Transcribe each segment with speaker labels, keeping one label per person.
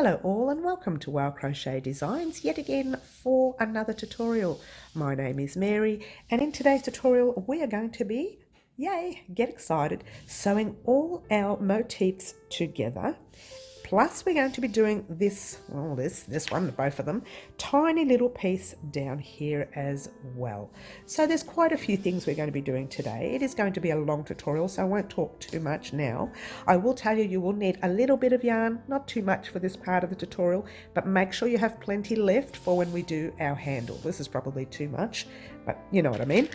Speaker 1: Hello all and welcome to Wow Crochet Designs yet again for another tutorial. My name is Mary and in today's tutorial we are going to be, yay, get excited, sewing all our motifs together. Plus we're going to be doing this one, both of them, tiny little piece down here as well. So there's quite a few things we're going to be doing today. It is going to be a long tutorial, so I won't talk too much now. I will tell you, you will need a little bit of yarn, not too much for this part of the tutorial, but make sure you have plenty left for when we do our handle. This is probably too much, but you know what I mean.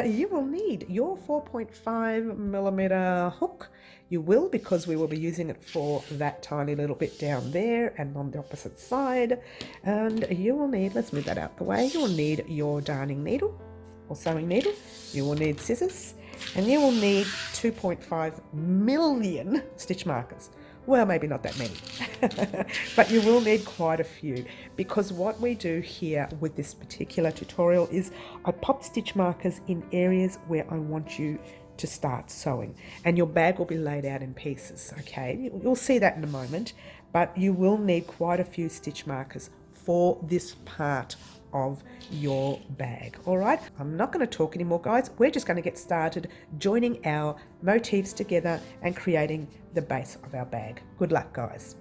Speaker 1: You will need your 4.5mm hook. You will, because we will be using it for that tiny little bit down there and on the opposite side. And you will need, let's move that out the way, you will need your darning needle or sewing needle. You will need scissors and you will need 2.5 million stitch markers. Well, maybe not that many, but you will need quite a few, because what we do here with this particular tutorial is I pop stitch markers in areas where I want you to start sewing, and your bag will be laid out in pieces. Okay, you'll see that in a moment, but you will need quite a few stitch markers for this part of your bag. All right, I'm not going to talk anymore, guys. We're just going to get started joining our motifs together and creating the base of our bag. Good luck, guys.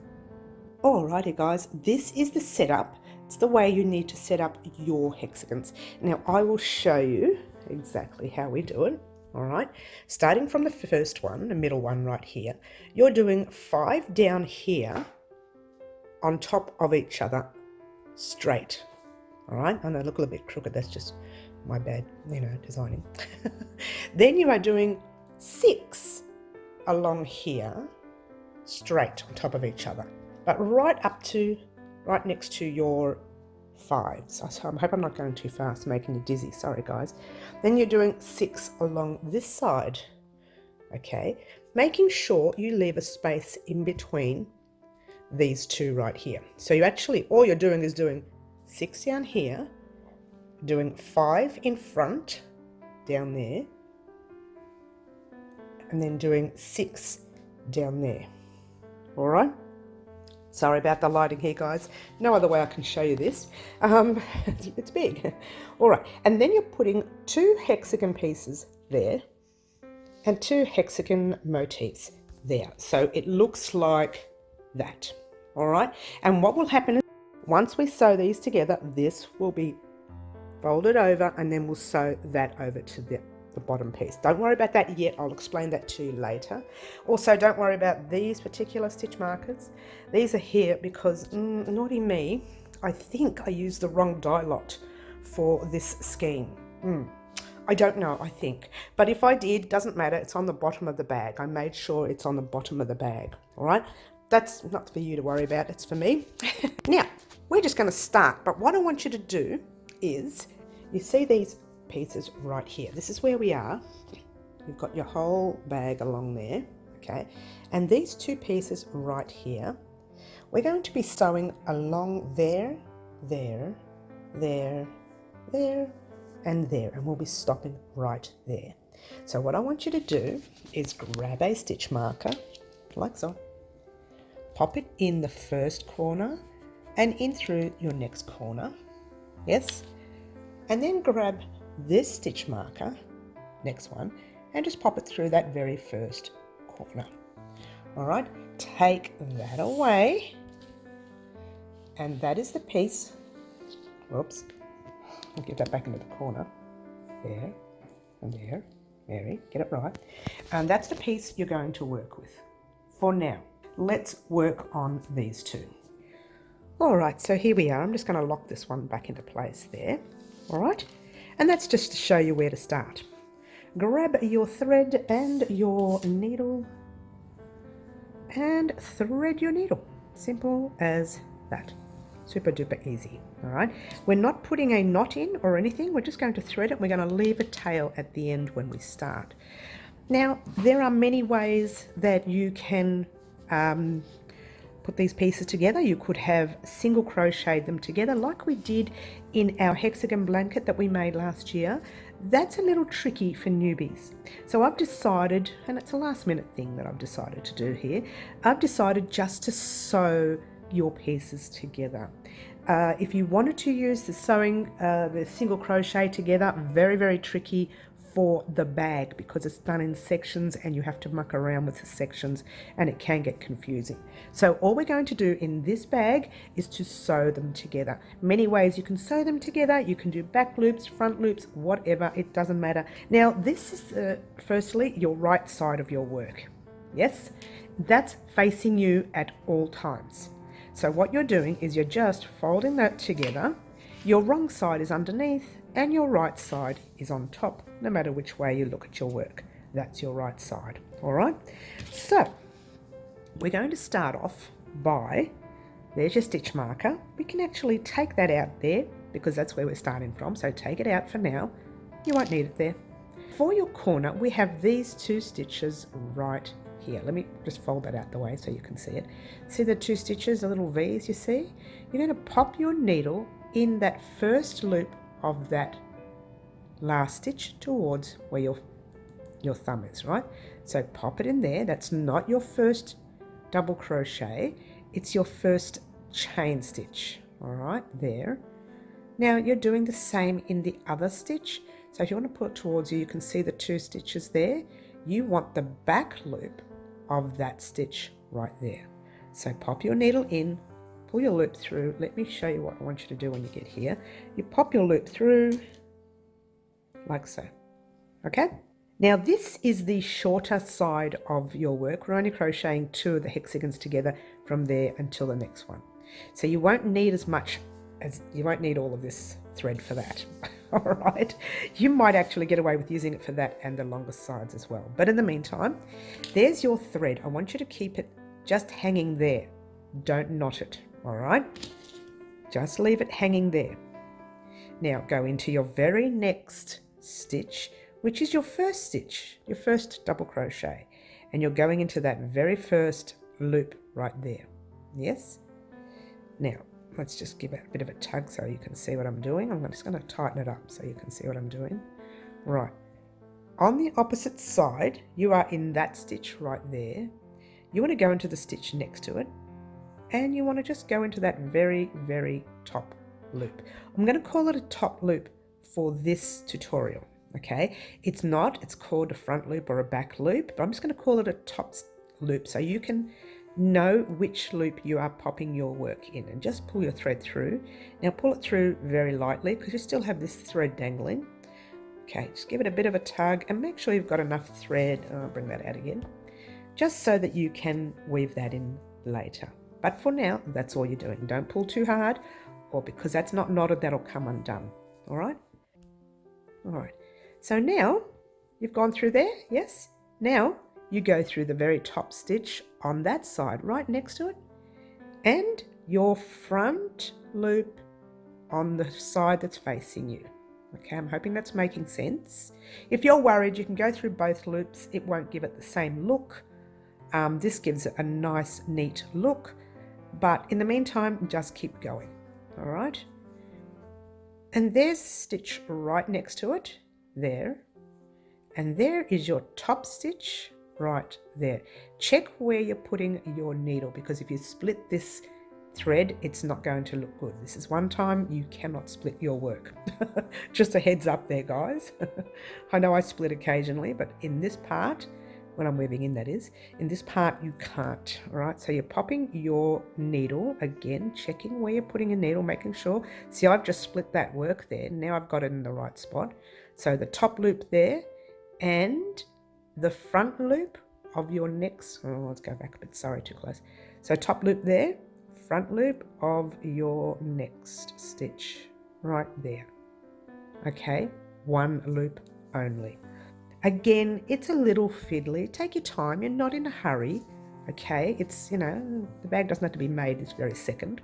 Speaker 1: Alrighty, guys, this is the setup. It's the way you need to set up your hexagons. Now I will show you exactly how we do it. All right, starting from the first one, the middle one right here, you're doing 5 down here on top of each other straight. All right, I know, look a little bit crooked, that's just my bad, designing. Then you are doing 6 along here straight on top of each other, but right next to your 5s. So I hope I'm not going too fast, making you dizzy. Sorry, guys. Then you're doing 6 along this side. Okay, making sure you leave a space in between these two right here. So you actually, all you're doing is doing 6 down here, doing 5 in front down there, and then doing 6 down there. All right. Sorry about the lighting here, guys. No other way I can show you this. It's big. All right, and then you're putting 2 hexagon pieces there and 2 hexagon motifs there. So it looks like that. All right, and what will happen is once we sew these together, this will be folded over and then we'll sew that over to the bottom piece. Don't worry about that yet, I'll explain that to you later. Also, don't worry about these particular stitch markers. These are here because, naughty me, I think I used the wrong die lot for this scheme. I don't know, I think. But if I did, doesn't matter, it's on the bottom of the bag. I made sure it's on the bottom of the bag, all right? That's not for you to worry about, it's for me. Now, we're just gonna start, but what I want you to do is, you see these pieces right here. This is where we are. You've got your whole bag along there, okay? And these 2 pieces right here, we're going to be sewing along there, there, there, there, and there, and we'll be stopping right there. So what I want you to do is grab a stitch marker, like so, pop it in the first corner and in through your next corner, yes? And then grab this stitch marker, next one, and just pop it through that very first corner. All right, take that away, and that is the piece. Whoops, I'll get that back into the corner. There and there, Mary, get it right. And that's the piece you're going to work with. For now, let's work on these 2. All right, so here we are. I'm just going to lock this one back into place there. All right, and that's just to show you where to start. Grab your thread and your needle and thread your needle. Simple as that. Super duper easy. All right, we're not putting a knot in or anything. We're just going to thread it. We're going to leave a tail at the end when we start. Now, there are many ways that you can put these pieces together. You could have single crocheted them together like we did in our hexagon blanket that we made last year. That's a little tricky for newbies. So I've decided, and it's a last minute thing that I've decided to do here, I've decided just to sew your pieces together. If you wanted to use the sewing, the single crochet together, very, very tricky for the bag because it's done in sections and you have to muck around with the sections and it can get confusing. So all we're going to do in this bag is to sew them together. Many ways you can sew them together. You can do back loops, front loops, whatever, it doesn't matter. Now this is firstly your right side of your work. Yes, that's facing you at all times. So what you're doing is you're just folding that together. Your wrong side is underneath and your right side is on top. No matter which way you look at your work, that's your right side. All right, so we're going to start off by, there's your stitch marker. We can actually take that out there because that's where we're starting from, so take it out for now. You won't need it there. For your corner, we have these 2 stitches right here. Let me just fold that out the way so you can see it. See the 2 stitches, the little V's you see? You're going to pop your needle in that first loop of that last stitch towards where your thumb is, right? So pop it in there. That's not your first double crochet, it's your first chain stitch. All right, there. Now you're doing the same in the other stitch. So if you want to put it towards you, you can see the 2 stitches there. You want the back loop of that stitch right there. So pop your needle in, pull your loop through. Let me show you what I want you to do when you get here. You pop your loop through like so. Okay? Now this is the shorter side of your work. We're only crocheting 2 of the hexagons together from there until the next one. So you won't need as much as, you won't need all of this thread for that. All right, you might actually get away with using it for that and the longer sides as well. But in the meantime, there's your thread. I want you to keep it just hanging there. Don't knot it, all right? Just leave it hanging there. Now go into your very next stitch, which is your first stitch, your first double crochet. And you're going into that very first loop right there. Yes? Now, let's just give it a bit of a tug so you can see what I'm doing. I'm just going to tighten it up so you can see what I'm doing. Right. On the opposite side, you are in that stitch right there. You want to go into the stitch next to it. And you want to just go into that very, very top loop. I'm going to call it a top loop for this tutorial. Okay. It's not. It's called a front loop or a back loop. But I'm just going to call it a top loop so you can know which loop you are popping your work in, and just pull your thread through. Now pull it through very lightly because you still have this thread dangling. Okay, just give it a bit of a tug and make sure you've got enough thread. I'll bring that out again, just so that you can weave that in later. But for now, that's all you're doing. Don't pull too hard, or because that's not knotted, that'll come undone. All right? All right. So now you've gone through there, yes? Now you go through the very top stitch on that side, right next to it, and your front loop on the side that's facing you. Okay, I'm hoping that's making sense. If you're worried, you can go through both loops. It won't give it the same look. This gives it a nice, neat look, but in the meantime, just keep going. All right. And there's a stitch right next to it, there. And there is your top stitch right there. Check where you're putting your needle, because if you split this thread, it's not going to look good. This is one time you cannot split your work. Just a heads up there, guys. I know I split occasionally, but in this part, when I'm weaving in, that is, in this part you can't. All right, so you're popping your needle again, checking where you're putting your needle, making sure. See, I've just split that work there. Now I've got it in the right spot. So the top loop there and the front loop of your next, oh, let's go back a bit, sorry, too close. So top loop there, front loop of your next stitch right there. Okay, one loop only. Again, it's a little fiddly. Take your time, you're not in a hurry. Okay, it's, you know, the bag doesn't have to be made this very second.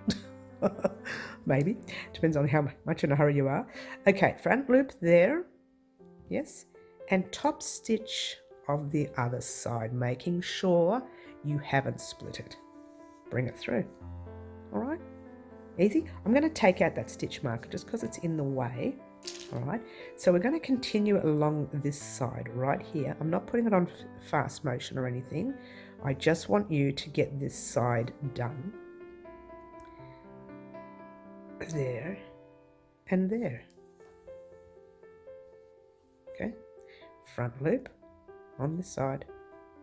Speaker 1: Maybe, depends on how much in a hurry you are. Okay, front loop there, yes, and top stitch of the other side, making sure you haven't split it. Bring it through. All right, easy. I'm going to take out that stitch marker just because it's in the way. All right, so we're going to continue along this side right here. I'm not putting it on fast motion or anything. I just want you to get this side done. there, and there. Okay, front loop on this side,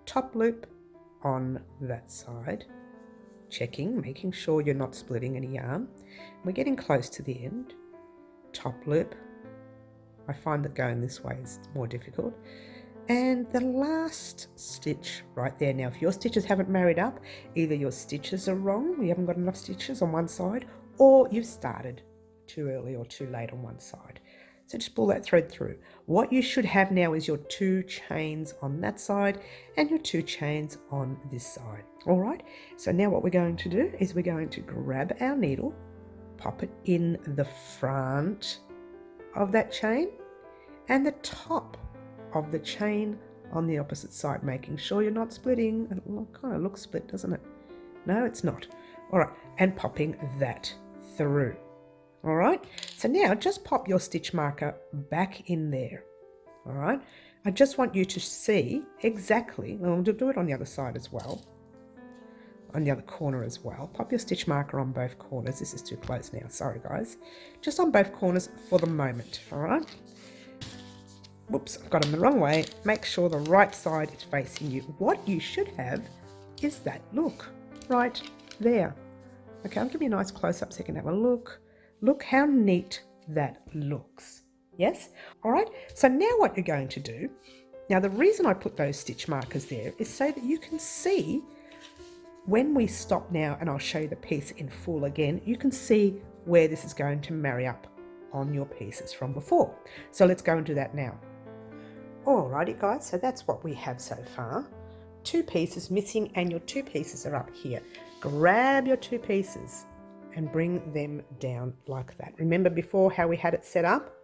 Speaker 1: top loop on that side, checking, making sure you're not splitting any yarn. We're getting close to the end. Top loop. I find that going this way is more difficult. And the last stitch right there. Now, if your stitches haven't married up, either your stitches are wrong, you haven't got enough stitches on one side, or you've started too early or too late on one side. So just pull that thread through. What you should have now is your 2 chains on that side and your 2 chains on this side. All right, so now what we're going to do is we're going to grab our needle, pop it in the front of that chain and the top of the chain on the opposite side, making sure you're not splitting. It kind of looks split, doesn't it? No, it's not. All right, and popping that through. All right, so now just pop your stitch marker back in there. All right, I just want you to see exactly, and we'll do it on the other side as well, on the other corner as well. Pop your stitch marker on both corners. This is too close now, sorry guys. Just on both corners for the moment, all right? Whoops, I've got them the wrong way. Make sure the right side is facing you. What you should have is that look right there. Okay, I'll give you a nice close-up so you can have a look. Look how neat that looks. Yes? All right, so now what you're going to do, now the reason I put those stitch markers there is so that you can see when we stop now, and I'll show you the piece in full again, you can see where this is going to marry up on your pieces from before. So let's go and do that now. Alrighty guys, so that's what we have so far. 2 pieces missing and your 2 pieces are up here. Grab your 2 pieces and bring them down like that. Remember before how we had it set up?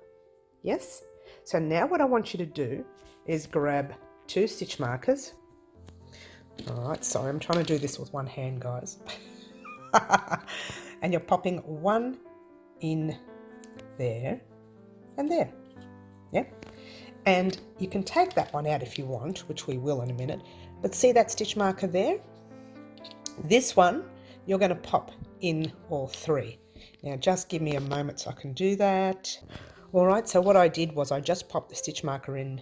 Speaker 1: Yes? So now what I want you to do is grab 2 stitch markers. Alright, sorry, I'm trying to do this with one hand, guys. And you're popping one in there and there. Yep. And you can take that one out if you want, which we will in a minute. But see that stitch marker there? This one, you're going to pop in all 3. Now just give me a moment so I can do that. All right, so what I did was I just popped the stitch marker in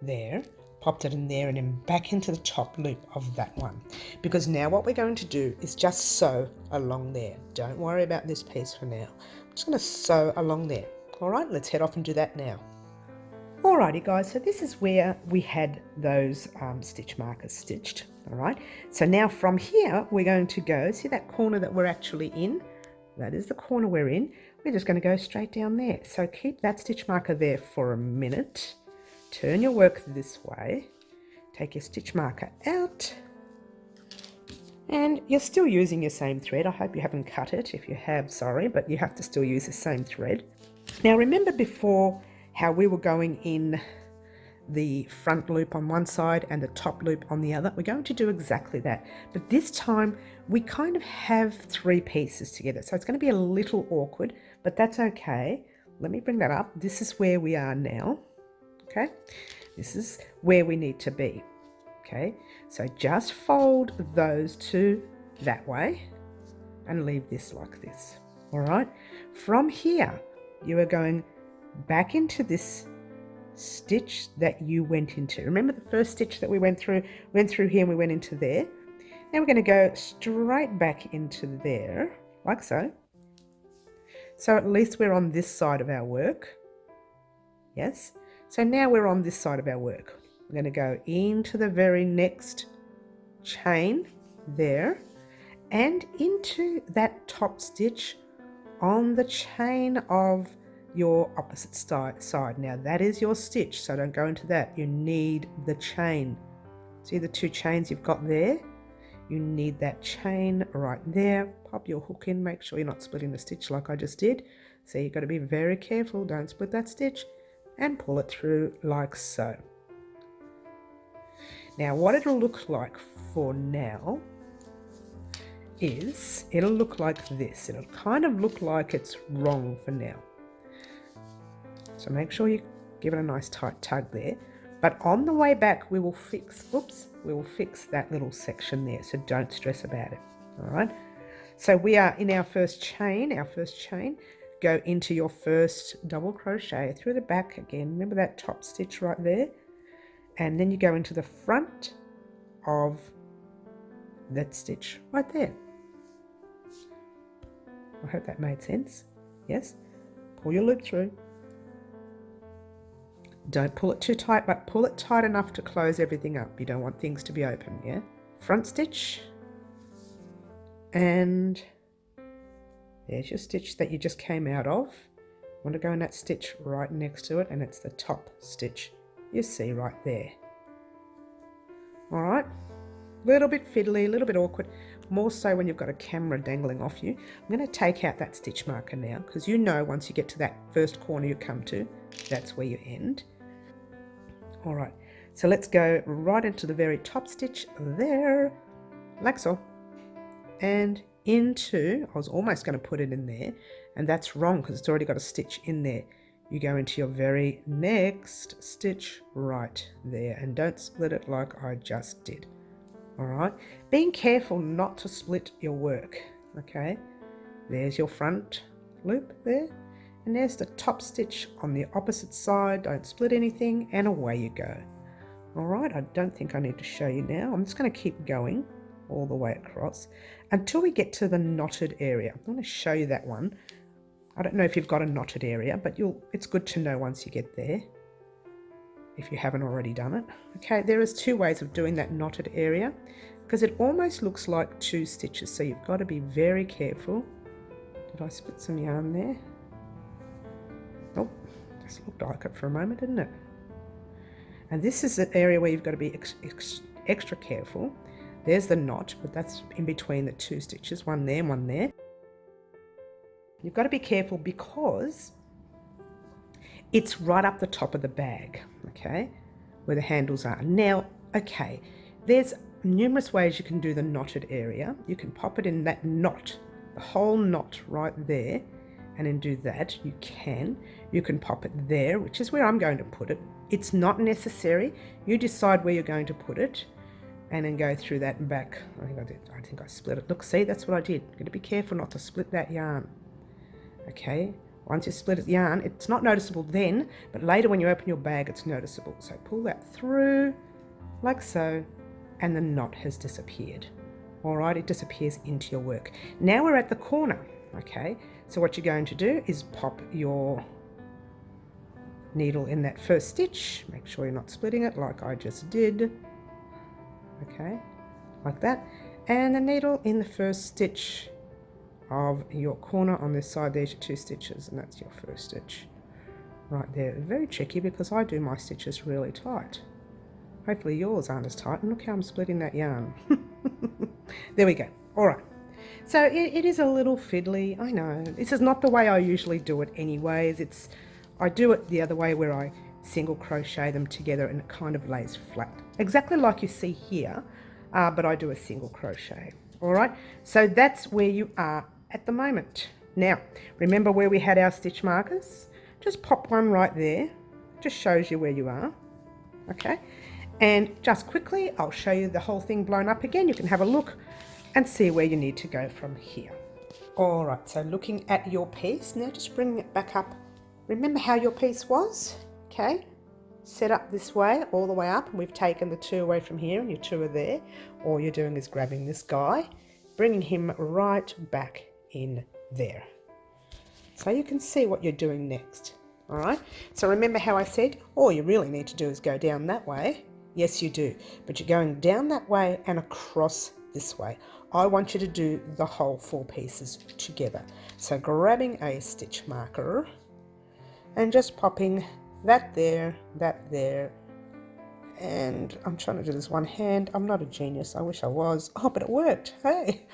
Speaker 1: there, popped it in there and then back into the top loop of that one. Because now what we're going to do is just sew along there. Don't worry about this piece for now. I'm just going to sew along there. All right, let's head off and do that now. Alrighty guys, so this is where we had those stitch markers stitched. All right, so now from here we're going to go, see that corner that we're actually in? That is the corner we're in. We're just going to go straight down there. So keep that stitch marker there for a minute. Turn your work this way. Take your stitch marker out. And you're still using your same thread. I hope you haven't cut it. If you have, sorry, but you have to still use the same thread. Now remember before how we were going in the front loop on one side and the top loop on the other? We're going to do exactly that. But this time we kind of have 3 pieces together. So it's going to be a little awkward, but that's okay. Let me bring that up. This is where we are now. Okay. This is where we need to be. Okay. So just fold those 2 that way and leave this like this. All right. From here, you are going back into this stitch that you went into. Remember the first stitch that we went through here and we went into there. Now we're going to go straight back into there like so. So at least we're on this side of our work. Yes. So now we're on this side of our work. We're going to go into the very next chain there and into that top stitch on the chain of your opposite side. Now that is your stitch, so don't go into that. You need the chain. See the 2 chains you've got there? You need that chain right there. Pop your hook in, make sure you're not splitting the stitch like I just did. So you've got to be very careful, don't split that stitch, and pull it through like so. Now what it'll look like for now is it'll look like this. It'll kind of look like it's wrong for now. So make sure you give it a nice tight tug there. But on the way back, we will fix that little section there. So don't stress about it. All right. So we are in our first chain, go into your first double crochet through the back again. Remember that top stitch right there? And then you go into the front of that stitch right there. I hope that made sense. Yes? Pull your loop through. Don't pull it too tight, but pull it tight enough to close everything up. You don't want things to be open, yeah? Front stitch. And there's your stitch that you just came out of. You want to go in that stitch right next to it, and it's the top stitch you see right there. All right, a little bit fiddly, a little bit awkward, more so when you've got a camera dangling off you. I'm going to take out that stitch marker now, because you know once you get to that first corner you come to, that's where you end. All right, so let's go right into the very top stitch there, like so. And into, I was almost going to put it in there, and that's wrong because it's already got a stitch in there. You go into your very next stitch right there, and don't split it like I just did. All right, being careful not to split your work. Okay, there's your front loop there, and there's the top stitch on the opposite side. Don't split anything, and away you go. All right, I don't think I need to show you now. I'm just going to keep going all the way across until we get to the knotted area. I'm going to show you that one. I don't know if you've got a knotted area, but it's good to know once you get there, if you haven't already done it. Okay, there is two ways of doing that knotted area, because it almost looks like two stitches, so you've got to be very careful. Did I split some yarn there? Oh, just looked like it for a moment, didn't it? And this is the area where you've got to be extra careful. There's the knot, but that's in between the two stitches, one there and one there. You've got to be careful because it's right up the top of the bag, okay, where the handles are. Now, okay, there's numerous ways you can do the knotted area. You can pop it in that knot, the whole knot right there, and then do that. You can pop it there, which is where I'm going to put it. It's not necessary. You decide where you're going to put it, and then go through that and back. I think I split it. Look, see, that's what I did. You've got to be careful not to split that yarn. Okay, once you split the yarn, it's not noticeable then, but later when you open your bag, it's noticeable. So pull that through, like so, and the knot has disappeared. All right, it disappears into your work. Now we're at the corner, okay? So what you're going to do is pop your needle in that first stitch. Make sure you're not splitting it like I just did. Okay, like that, and the needle in the first stitch of your corner on this side. There's your two stitches, and that's your first stitch right there. Very tricky because I do my stitches really tight. Hopefully yours aren't as tight, and look how I'm splitting that yarn. There we go. All right, so it is a little fiddly, I know. This is not the way I usually do it anyways. I do it the other way, where I single crochet them together and it kind of lays flat, exactly like you see here, but I do a single crochet. All right, so that's where you are at the moment. Now remember where we had our stitch markers? Just pop one right there, just shows you where you are. Okay, and just quickly I'll show you the whole thing blown up again. You can have a look and see where you need to go from here. All right, so looking at your piece now, just bringing it back up. Remember how your piece was? Okay, set up this way, all the way up, and we've taken the two away from here, and your two are there. All you're doing is grabbing this guy, bringing him right back in there, so you can see what you're doing next. All right, so remember how I said all you really need to do is go down that way? Yes, you do, but you're going down that way and across this way. I want you to do the whole four pieces together. So grabbing a stitch marker and just popping that there, and I'm trying to do this one hand. I'm not a genius, I wish I was. Oh, but it worked, hey.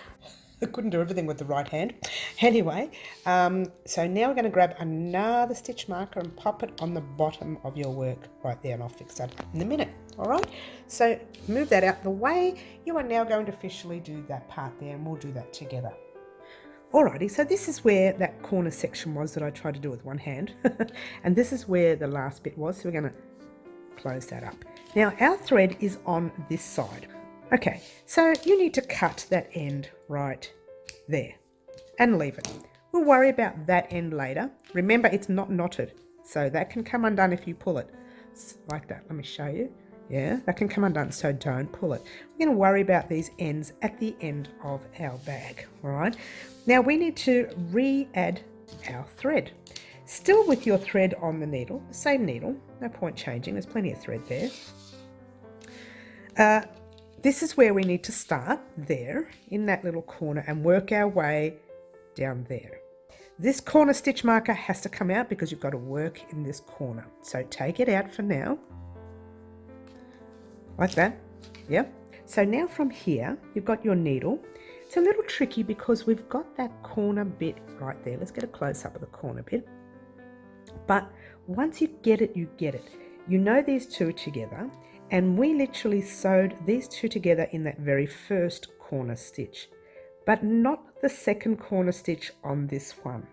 Speaker 1: I couldn't do everything with the right hand. Anyway, so now we're going to grab another stitch marker and pop it on the bottom of your work right there, and I'll fix that in a minute. All right, so move that out the way. You are now going to officially do that part there, and we'll do that together. Alrighty, so this is where that corner section was that I tried to do with one hand. And this is where the last bit was, so we're going to close that up. Now our thread is on this side. Okay, so you need to cut that end right there. and leave it. We'll worry about that end later. Remember, it's not knotted, so that can come undone if you pull it. Like that. Let me show you. Yeah, that can come undone, so don't pull it. We're going to worry about these ends at the end of our bag, all right? Now we need to re-add our thread. Still with your thread on the needle, the same needle, no point changing, there's plenty of thread there. This is where we need to start, there, in that little corner, and work our way down there. This corner stitch marker has to come out because you've got to work in this corner. So take it out for now. Like that, yeah. So now from here, you've got your needle. It's a little tricky because we've got that corner bit right there. Let's get a close up of the corner bit. But once you get it, you get it. You know these two together, and we literally sewed these two together in that very first corner stitch, but not the second corner stitch on this one.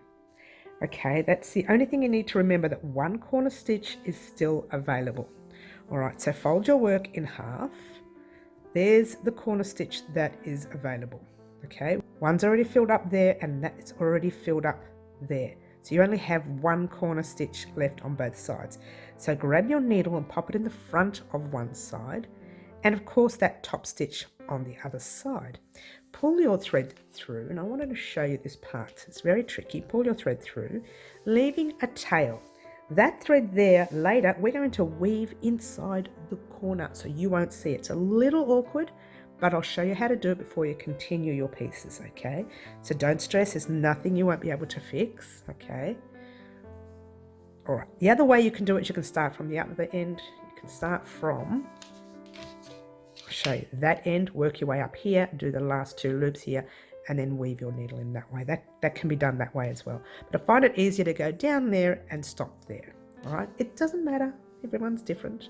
Speaker 1: Okay, that's the only thing you need to remember, that one corner stitch is still available. All right, so fold your work in half. There's the corner stitch that is available. Okay, one's already filled up there and that's already filled up there. So you only have one corner stitch left on both sides. So grab your needle and pop it in the front of one side, and of course that top stitch on the other side. Pull your thread through, and I wanted to show you this part. It's very tricky. Pull your thread through, leaving a tail. That thread there, later, we're going to weave inside the corner so you won't see it. It's a little awkward, but I'll show you how to do it before you continue your pieces, okay? So don't stress, there's nothing you won't be able to fix, okay? All right, the other way you can do it is you can start from the other end. You can start from, I'll show you that end, work your way up here, do the last two loops here, and then weave your needle in that way. That can be done that way as well. But I find it easier to go down there and stop there, all right? It doesn't matter, everyone's different,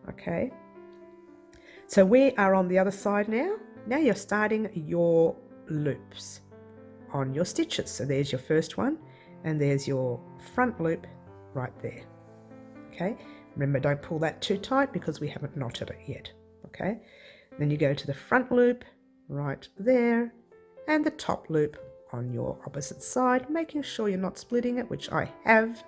Speaker 1: okay? So we are on the other side now. Now you're starting your loops on your stitches. So there's your first one, and there's your front loop right there, okay? Remember, don't pull that too tight because we haven't knotted it yet, okay? Then you go to the front loop right there, and the top loop on your opposite side, making sure you're not splitting it, which I have.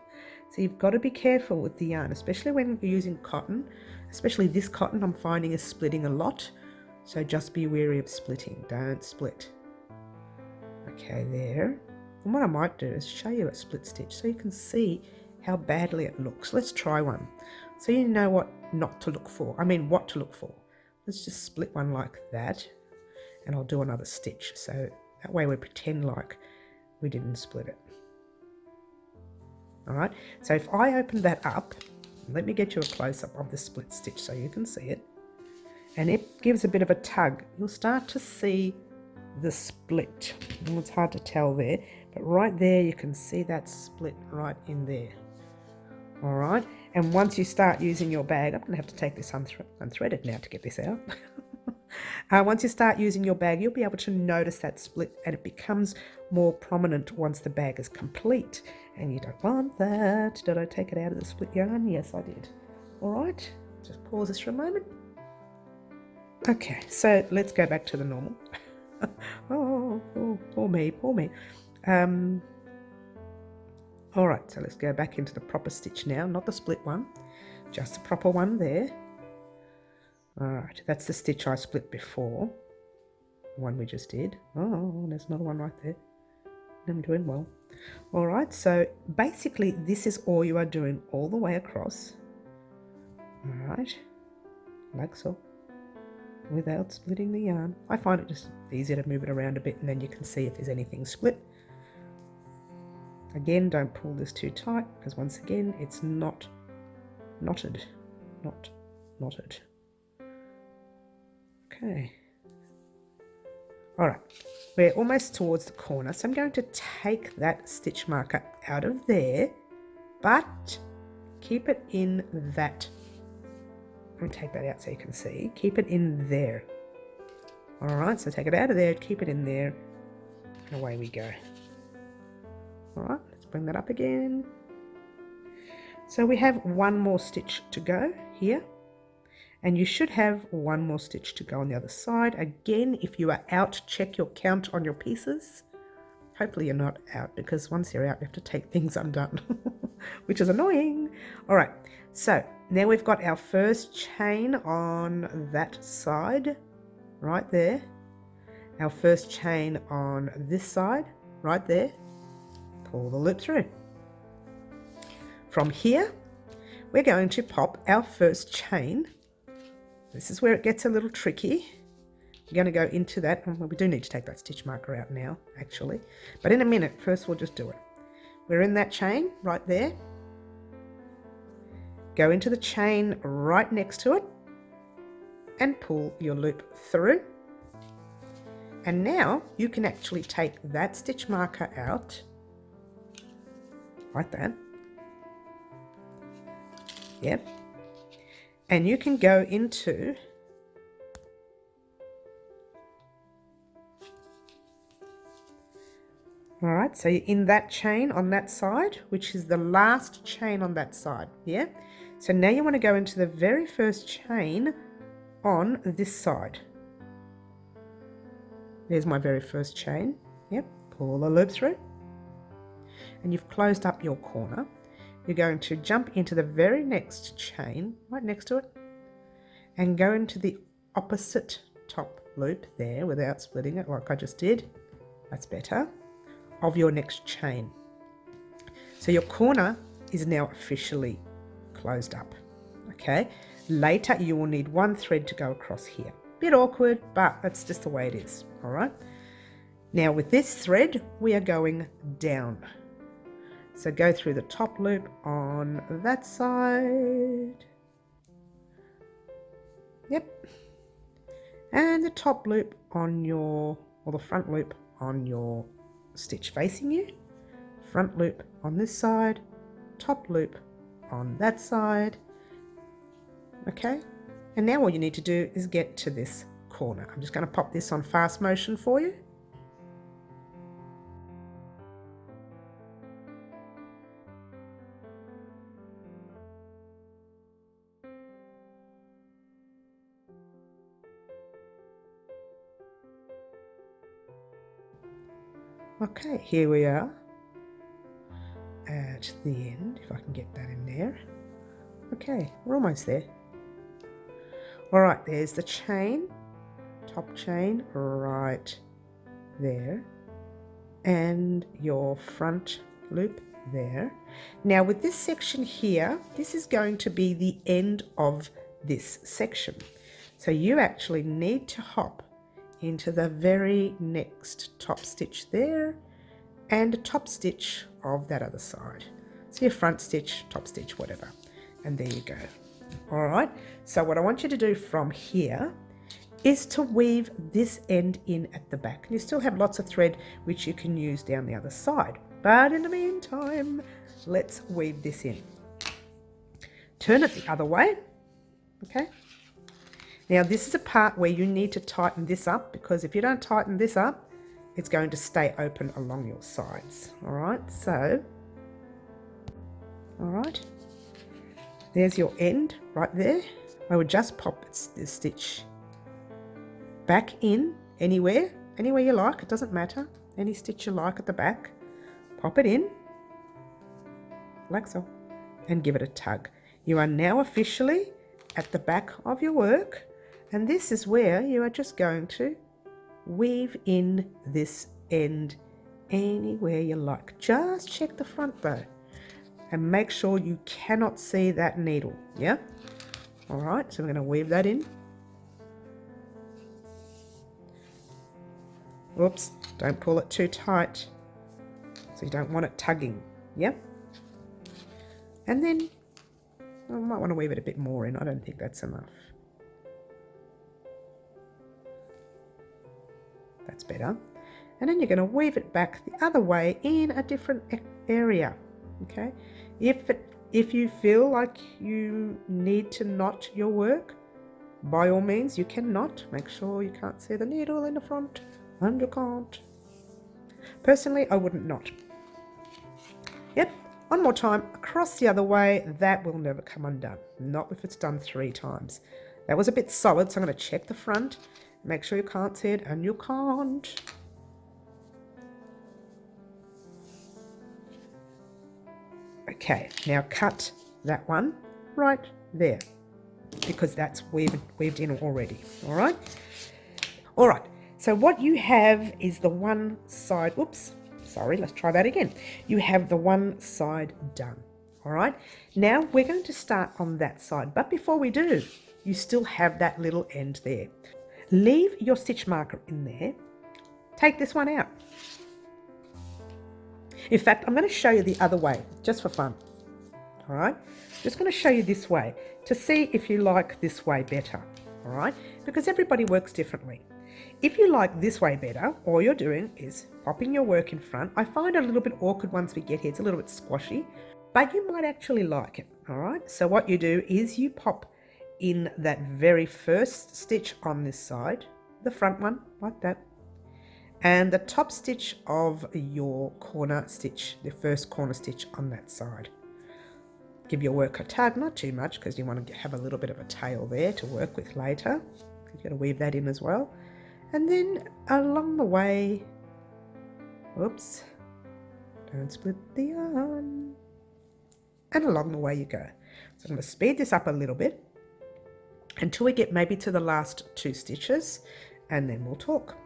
Speaker 1: So you've got to be careful with the yarn, especially when you're using cotton. Especially this cotton I'm finding is splitting a lot. So just be wary of splitting, don't split. Okay, there. And what I might do is show you a split stitch so you can see how badly it looks. Let's try one. So you know what not to look for. I mean, what to look for. Let's just split one like that. And I'll do another stitch, so that way we pretend like we didn't split it. All right, so if I open that up, let me get you a close-up of the split stitch so you can see it, and it gives a bit of a tug. You'll start to see the split. Well, it's hard to tell there, but right there you can see that split right in there. All right, and once you start using your bag, I'm going to have to take this unthreaded now to get this out. Once you start using your bag, you'll be able to notice that split, and it becomes more prominent once the bag is complete. And you don't want that. Did I take it out of the split yarn? Yes, I did. All right, just pause this for a moment. Okay, so let's go back to the normal. oh, poor me, poor me. All right, so let's go back into the proper stitch now, not the split one, just the proper one there. All right, that's the stitch I split before, the one we just did. Oh, there's another one right there. I'm doing well. All right, so basically this is all you are doing all the way across. All right, like so, without splitting the yarn. I find it just easier to move it around a bit, and then you can see if there's anything split. Again, don't pull this too tight, because once again, it's not knotted, not knotted. Okay. All right, we're almost towards the corner, so I'm going to take that stitch marker out of there, but keep it in that. Let me take that out so you can see. Keep it in there. All right, so take it out of there, keep it in there, and away we go. All right, let's bring that up again. So we have one more stitch to go here, and you should have one more stitch to go on the other side. Again, if you are out, check your count on your pieces. Hopefully you're not out, because once you're out, you have to take things undone, which is annoying. All right, so now we've got our first chain on that side, right there. Our first chain on this side, right there. Pull the loop through. From here, we're going to pop our first chain. This is where it gets a little tricky. We're going to go into that. Well, we do need to take that stitch marker out now, actually. But in a minute, first we'll just do it. We're in that chain right there. Go into the chain right next to it and pull your loop through. And now you can actually take that stitch marker out, like that. Yep. And you can go into all right, so you're in that chain on that side, which is the last chain on that side, yeah? So now you want to go into the very first chain on this side. There's my very first chain, yep, pull the loop through. And you've closed up your corner. You're going to jump into the very next chain, right next to it, and go into the opposite top loop there without splitting it like I just did. That's better. Of your next chain. So your corner is now officially closed up. Okay, later you will need one thread to go across here. Bit awkward, but that's just the way it is. All right, now with this thread we are going down, so go through the top loop on that side, yep, and the top loop on your, or the front loop on your stitch facing you, front loop on this side, top loop on that side. Okay, and now all you need to do is get to this corner. I'm just going to pop this on fast motion for you. Okay, here we are at the end, if I can get that in there. Okay, we're almost there. All right, there's the chain, top chain right there, and your front loop there. Now with this section here, this is going to be the end of this section. So you actually need to hop into the very next top stitch there and a top stitch of that other side. So your front stitch, top stitch, whatever. And there you go. All right, so what I want you to do from here is to weave this end in at the back. You still have lots of thread which you can use down the other side, but in the meantime, let's weave this in. Turn it the other way, okay? Now this is a part where you need to tighten this up, because if you don't tighten this up, it's going to stay open along your sides. All right, so, all right, there's your end right there. I would just pop the stitch back in anywhere you like, it doesn't matter. Any stitch you like at the back, pop it in, like so, and give it a tug. You are now officially at the back of your work, and this is where you are just going to weave in this end anywhere you like. Just check the front though, and make sure you cannot see that needle, yeah? All right, so we're going to weave that in. Whoops, don't pull it too tight, so you don't want it tugging, yeah? And then I might want to weave it a bit more in. I don't think that's enough. That's better. And then you're going to weave it back the other way in a different area, okay? If you feel like you need to knot your work, by all means you can knot. Make sure you can't see the needle in the front, and you can't. Personally, I wouldn't knot. Yep, one more time, across the other way. That will never come undone, not if it's done 3 times. That was a bit solid, so I'm going to check the front, make sure you can't see it, and you can't. Okay, now cut that one right there because that's weaved in already. All right. All right. So what you have is the one side. Oops. Sorry. Let's try that again. You have the one side done. All right. Now we're going to start on that side. But before we do, you still have that little end there. Leave your stitch marker in there. Take this one out. In fact, I'm going to show you the other way, just for fun. All right, just going to show you this way to see if you like this way better. All right, because everybody works differently. If you like this way better, all you're doing is popping your work in front. I find it a little bit awkward once we get here. It's a little bit squashy, but you might actually like it. All right, so what you do is you pop in that very first stitch on this side, the front one, like that. And the top stitch of your corner stitch, the first corner stitch on that side. Give your work a tug, not too much because you want to have a little bit of a tail there to work with later. You've got to weave that in as well. And then along the way, oops, don't split the yarn. And along the way you go. So I'm going to speed this up a little bit until we get maybe to the last 2 stitches and then we'll talk.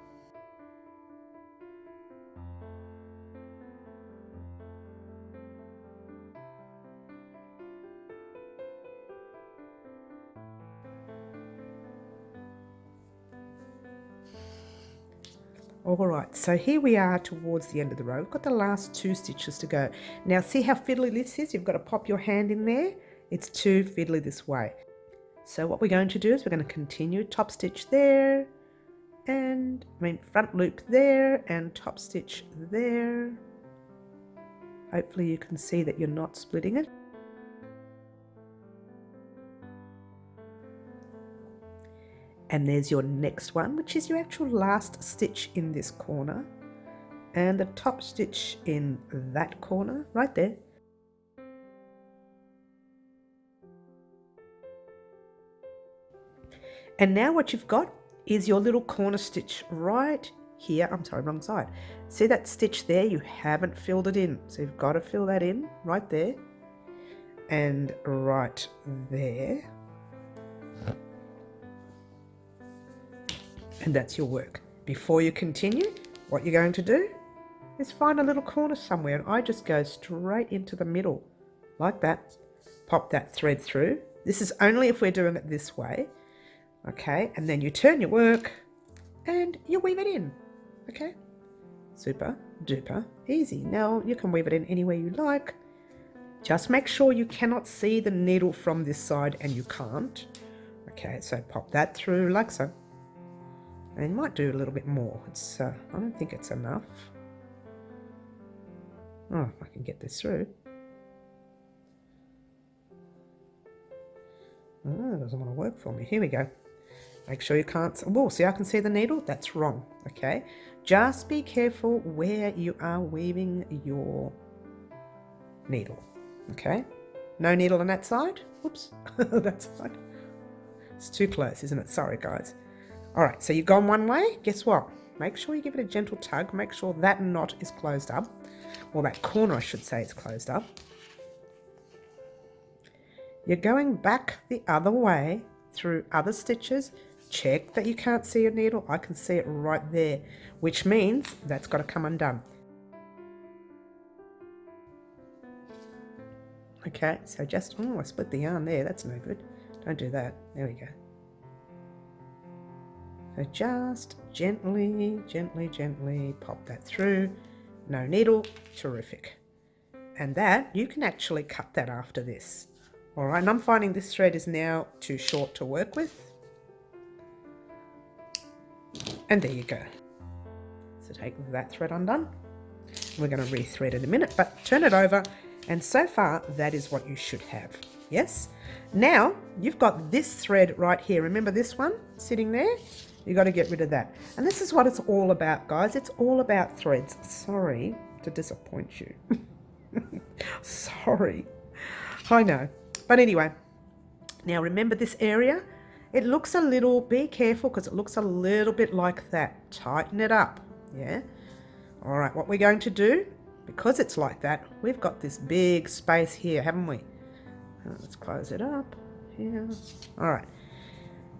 Speaker 1: All right, so here we are towards the end of the row. We've got the last 2 stitches to go. Now see how fiddly this is? You've got to pop your hand in there. It's too fiddly this way. So what we're going to do is we're going to continue top stitch there, and front loop there, and top stitch there. Hopefully you can see that you're not splitting it. And there's your next one, which is your actual last stitch in this corner, and the top stitch in that corner right there. And now what you've got is your little corner stitch right here. I'm sorry, wrong side. See that stitch there? You haven't filled it in, so you've got to fill that in right there and right there. And that's your work. Before you continue, what you're going to do is find a little corner somewhere, and I just go straight into the middle like that. Pop that thread through. This is only if we're doing it this way. Okay, and then you turn your work and you weave it in. Okay, super duper easy. Now you can weave it in anywhere you like. Just make sure you cannot see the needle from this side, and you can't. Okay, so pop that through like so. And you might do a little bit more. It's I don't think it's enough. Oh, if I can get this through. Oh, it doesn't want to work for me. Here we go. Make sure you can't. Oh, see, I can see the needle. That's wrong. Okay. Just be careful where you are weaving your needle. Okay. No needle on that side. Oops. That side. It's too close, isn't it? Sorry, guys. All right, so you've gone one way. Guess what? Make sure you give it a gentle tug. Make sure that knot is closed up. Or that corner, I should say, is closed up. You're going back the other way through other stitches. Check that you can't see your needle. I can see it right there, which means that's got to come undone. Okay, so just, I split the yarn there. That's no good. Don't do that. There we go. So just gently, gently, gently pop that through. No needle, terrific. And that, you can actually cut that after this. All right, and I'm finding this thread is now too short to work with. And there you go. So take that thread undone. We're going to rethread in a minute, but turn it over. And so far, that is what you should have. Yes? Now, you've got this thread right here. Remember this one sitting there? You've got to get rid of that. And this is what it's all about, guys. It's all about threads. Sorry to disappoint you. Sorry. I know. But anyway, now remember this area? It looks a little, be careful because it looks a little bit like that. Tighten it up, yeah? All right, what we're going to do because it's like that, we've got this big space here, haven't we? Let's close it up here. All right.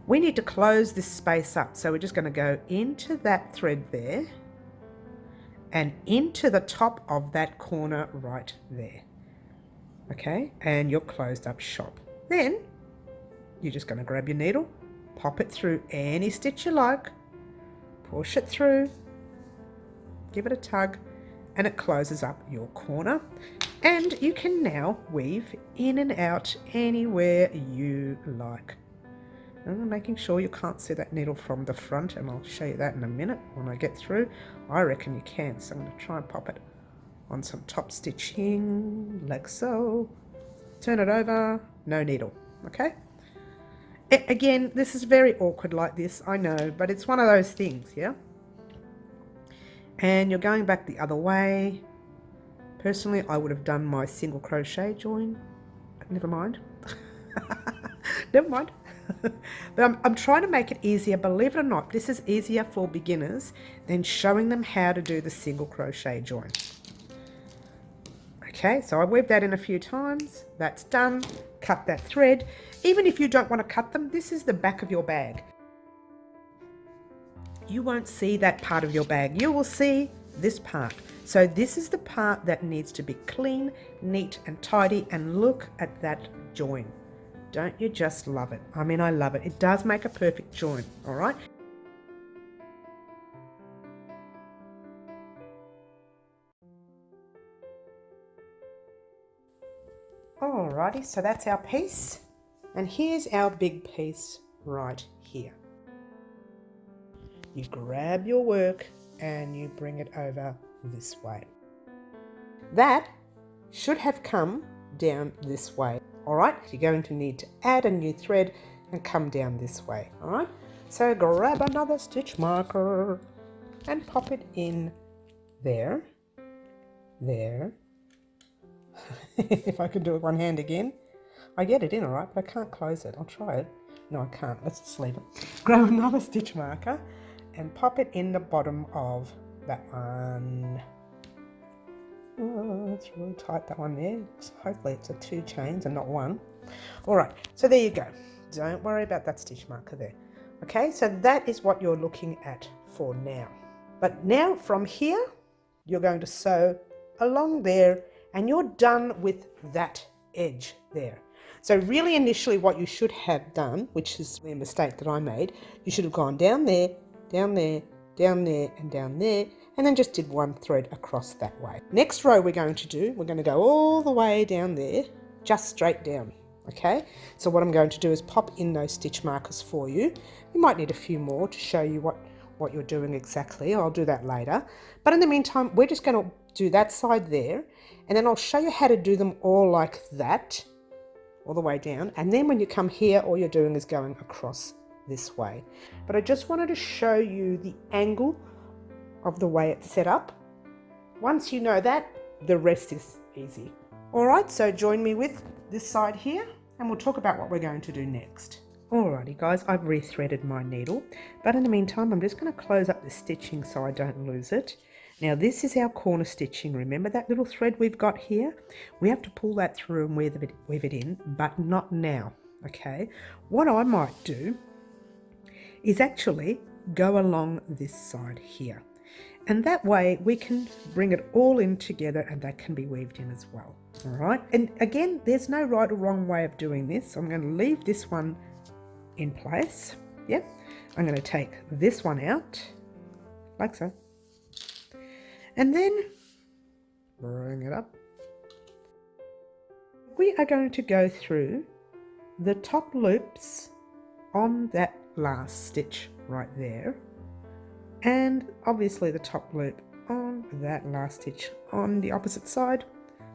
Speaker 1: We need to close this space up. So we're just going to go into that thread there and into the top of that corner right there. Okay, and you're closed up shop. Then you're just going to grab your needle, pop it through any stitch you like, push it through, give it a tug, and it closes up your corner. And you can now weave in and out anywhere you like. And making sure you can't see that needle from the front, and I'll show you that in a minute when I get through. I reckon you can, so I'm going to try and pop it on some top stitching, like so. Turn it over, no needle, okay? Again, this is very awkward like this, I know, but it's one of those things, yeah? And you're going back the other way. Personally, I would have done my single crochet join. Never mind. Never mind. But I'm trying to make it easier. Believe it or not, this is easier for beginners than showing them how to do the single crochet join. Okay, so I weaved that in a few times. That's done. Cut that thread. Even if you don't want to cut them, this is the back of your bag. You won't see that part of your bag. You will see this part. So this is the part that needs to be clean, neat and tidy, and look at that join. Don't you just love it? I mean, I love it. It does make a perfect join, all right? Alrighty, so that's our piece. And here's our big piece right here. You grab your work and you bring it over this way. That should have come down this way. All right, you're going to need to add a new thread and come down this way. All right, so grab another stitch marker and pop it in there. If I can do it one hand again. I get it in all right, but I can't close it. I'll try it. No, I can't. Let's just leave it. Grab another stitch marker and pop it in the bottom of that one. Oh, it's really tight, that one there. Hopefully it's a 2 chains and not 1. All right, so there you go. Don't worry about that stitch marker there. Okay, so that is what you're looking at for now. But now from here, you're going to sew along there and you're done with that edge there. So really initially what you should have done, which is the mistake that I made, you should have gone down there, down there, down there and down there, and then just did one thread across that way. Next row we're going to go all the way down there, just straight down, okay? So what I'm going to do is pop in those stitch markers for you. You might need a few more to show you what you're doing exactly. I'll do that later. But in the meantime, we're just going to do that side there, and then I'll show you how to do them all like that, all the way down. And then when you come here, all you're doing is going across this way. But I just wanted to show you the angle of the way it's set up. Once you know that, the rest is easy. All right, so join me with this side here and we'll talk about what we're going to do next. Alrighty guys, I've rethreaded my needle, but in the meantime I'm just going to close up the stitching so I don't lose it. Now this is our corner stitching. Remember that little thread we've got here? We have to pull that through and weave it in, but not now, okay? What I might do is actually go along this side here. And that way we can bring it all in together and that can be weaved in as well. All right, and again, there's no right or wrong way of doing this. I'm going to leave this one in place. Yep, I'm going to take this one out, like so. And then bring it up. We are going to go through the top loops on that last stitch right there. And obviously the top loop on that last stitch on the opposite side,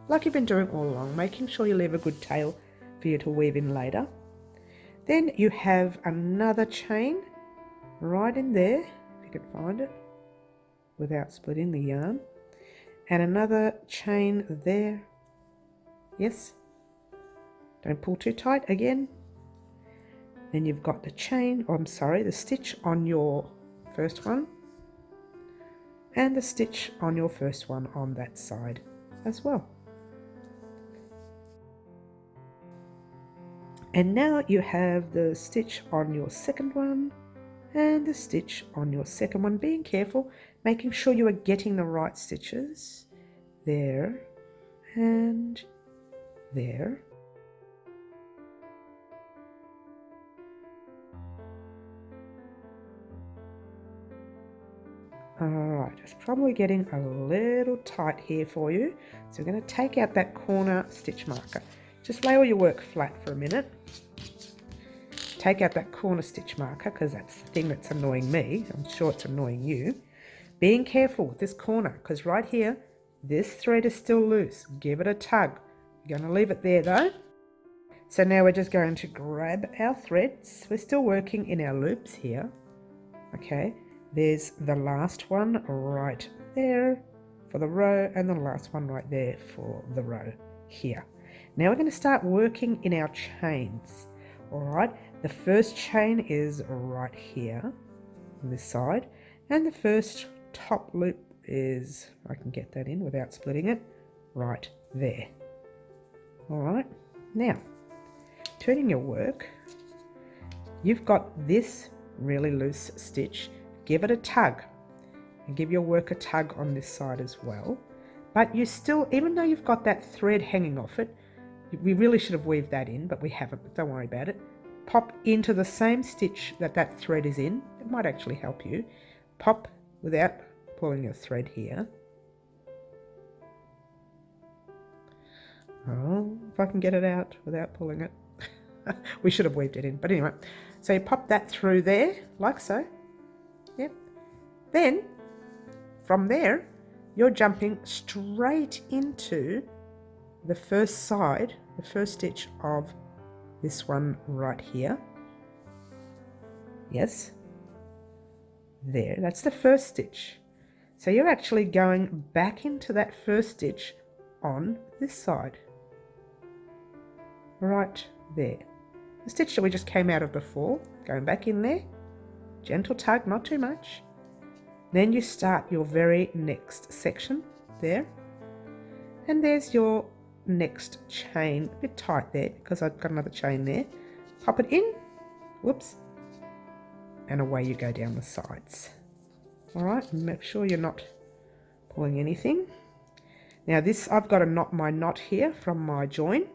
Speaker 1: like you've been doing all along, making sure you leave a good tail for you to weave in later. Then you have another chain right in there, if you can find it, without splitting the yarn, and another chain there. Yes, don't pull too tight again. Then you've got the chain, the stitch on your first one, and the stitch on your first one on that side as well. And now you have the stitch on your second one and the stitch on your second one. Being careful, making sure you are getting the right stitches there and there. Alright, it's probably getting a little tight here for you. So we're going to take out that corner stitch marker. Just lay all your work flat for a minute. Take out that corner stitch marker because that's the thing that's annoying me. I'm sure it's annoying you. Being careful with this corner because right here, this thread is still loose. Give it a tug. You're going to leave it there though. So now we're just going to grab our threads. We're still working in our loops here. Okay. There's the last one right there for the row and the last one right there for the row here. Now we're going to start working in our chains. All right, the first chain is right here on this side and the first top loop is, I can get that in without splitting it, right there. All right, now turning your work, you've got this really loose stitch. Give it a tug and give your work a tug on this side as well. But you still, even though you've got that thread hanging off it, we really should have weaved that in, but we haven't, but don't worry about it. Pop into the same stitch that that thread is in. It might actually help you. Pop without pulling your thread here. Oh, if I can get it out without pulling it. We should have weaved it in, but anyway. So you pop that through there, like so. Yep. Then, from there, you're jumping straight into the first side, the first stitch of this one right here. Yes. There, that's the first stitch. So you're actually going back into that first stitch on this side. Right there. The stitch that we just came out of before, going back in there. Gentle tug, not too much. Then you start your very next section there. And there's your next chain, a bit tight there because I've got another chain there. Pop it in, whoops, and away you go down the sides. All right, make sure you're not pulling anything. Now this, I've got my knot here from my join.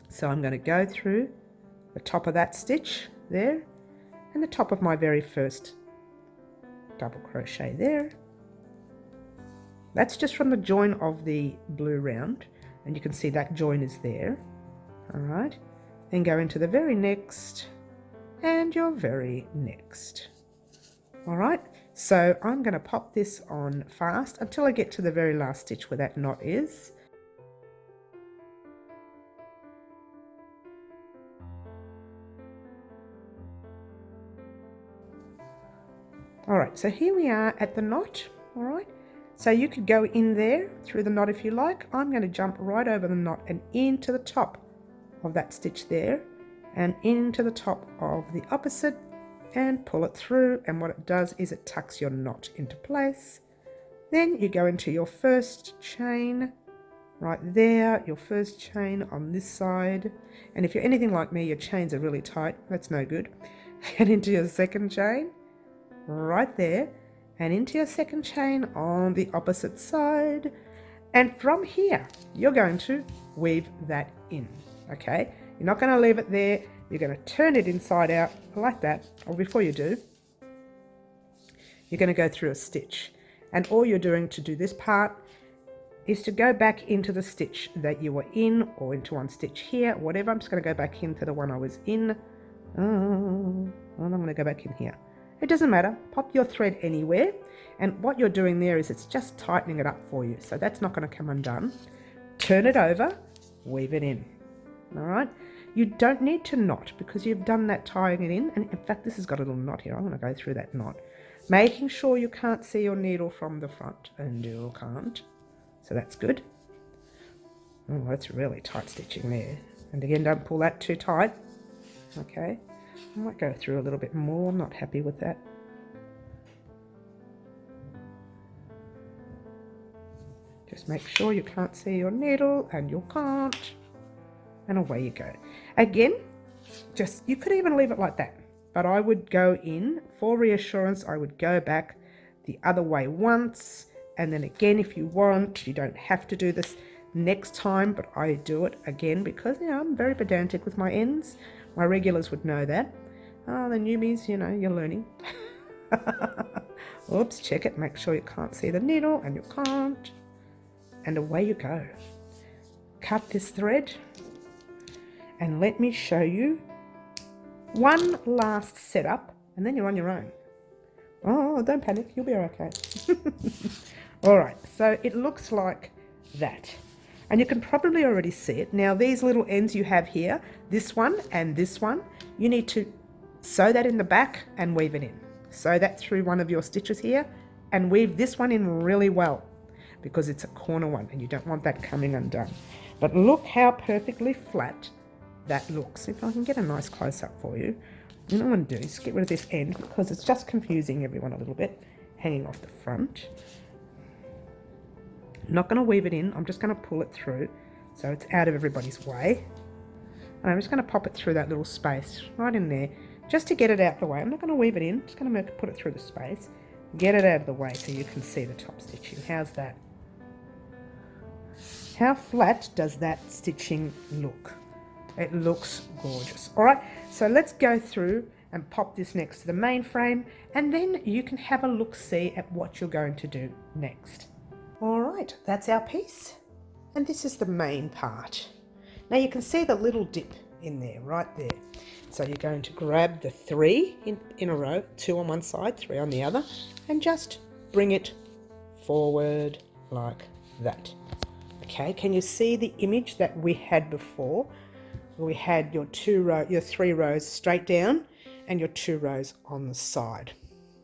Speaker 1: So I'm going to go through the top of that stitch there and the top of my very first double crochet there. That's just from the join of the blue round, and you can see that join is there. All right, then go into the very next and your very next. All right, so I'm going to pop this on fast until I get to the very last stitch where that knot is. All right, so here we are at the knot. All right, so you could go in there through the knot if you like. I'm going to jump right over the knot and into the top of that stitch there and into the top of the opposite and pull it through, and what it does is it tucks your knot into place. Then you go into your first chain right there, your first chain on this side, and if you're anything like me, your chains are really tight. That's no good. And into your second chain right there, and into your second chain on the opposite side, and from here you're going to weave that in. Okay, you're not going to leave it there, you're going to turn it inside out like that, or before you do, you're going to go through a stitch, and all you're doing to do this part is to go back into the stitch that you were in, or into one stitch here, whatever. I'm just going to go back into the one I was in. And I'm going to go back in here. It doesn't matter, pop your thread anywhere, and what you're doing there is it's just tightening it up for you, so that's not going to come undone. Turn it over, weave it in. All right, you don't need to knot because you've done that tying it in, and in fact this has got a little knot here. I'm going to go through that knot, making sure you can't see your needle from the front, and you can't, so that's good. Oh, that's really tight stitching there, and again, don't pull that too tight. Okay, I might go through a little bit more. I'm not happy with that. Just make sure you can't see your needle, and you can't. And away you go. Again, just, you could even leave it like that. But I would go in, for reassurance, I would go back the other way once. And then again, if you want, you don't have to do this next time, but I do it again because, you know, I'm very pedantic with my ends. My regulars would know that. Oh, the newbies, you know, you're learning. Oops, check it. Make sure you can't see the needle, and you can't. And away you go. Cut this thread. And let me show you one last setup, and then you're on your own. Oh, don't panic, you'll be okay. All right, so it looks like that. And you can probably already see it. Now, these little ends you have here, this one and this one, you need to sew that in the back and weave it in. Sew that through one of your stitches here and weave this one in really well because it's a corner one and you don't want that coming undone. But look how perfectly flat that looks. If I can get a nice close-up for you. What I'm going to do is get rid of this end because it's just confusing everyone a little bit, hanging off the front. I'm not going to weave it in, I'm just going to pull it through so it's out of everybody's way. And I'm just going to pop it through that little space right in there just to get it out the way. I'm not going to weave it in, just going to put it through the space, get it out of the way so you can see the top stitching. How's that? How flat does that stitching look? It looks gorgeous. All right, so let's go through and pop this next to the main frame, and then you can have a look-see at what you're going to do next. All right, that's our piece, and this is the main part. Now you can see the little dip in there, right there. So you're going to grab the 3 in a row, 2 on one side, 3 on the other, and just bring it forward like that. Okay, can you see the image that we had before? We had your 3 rows straight down and your 2 rows on the side.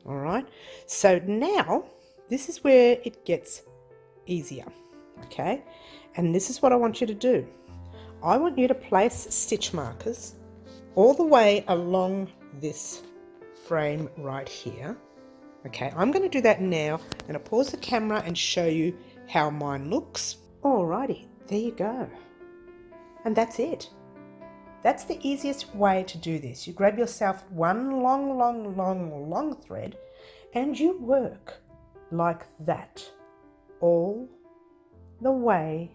Speaker 1: All right, so now this is where it gets easier. Okay, and this is what I want you to do. I want you to place stitch markers all the way along this frame right here. Okay, I'm going to do that now. I'm going to pause the camera and show you how mine looks. Alrighty, there you go. And that's it. That's the easiest way to do this. You grab yourself one long thread and you work like that all the way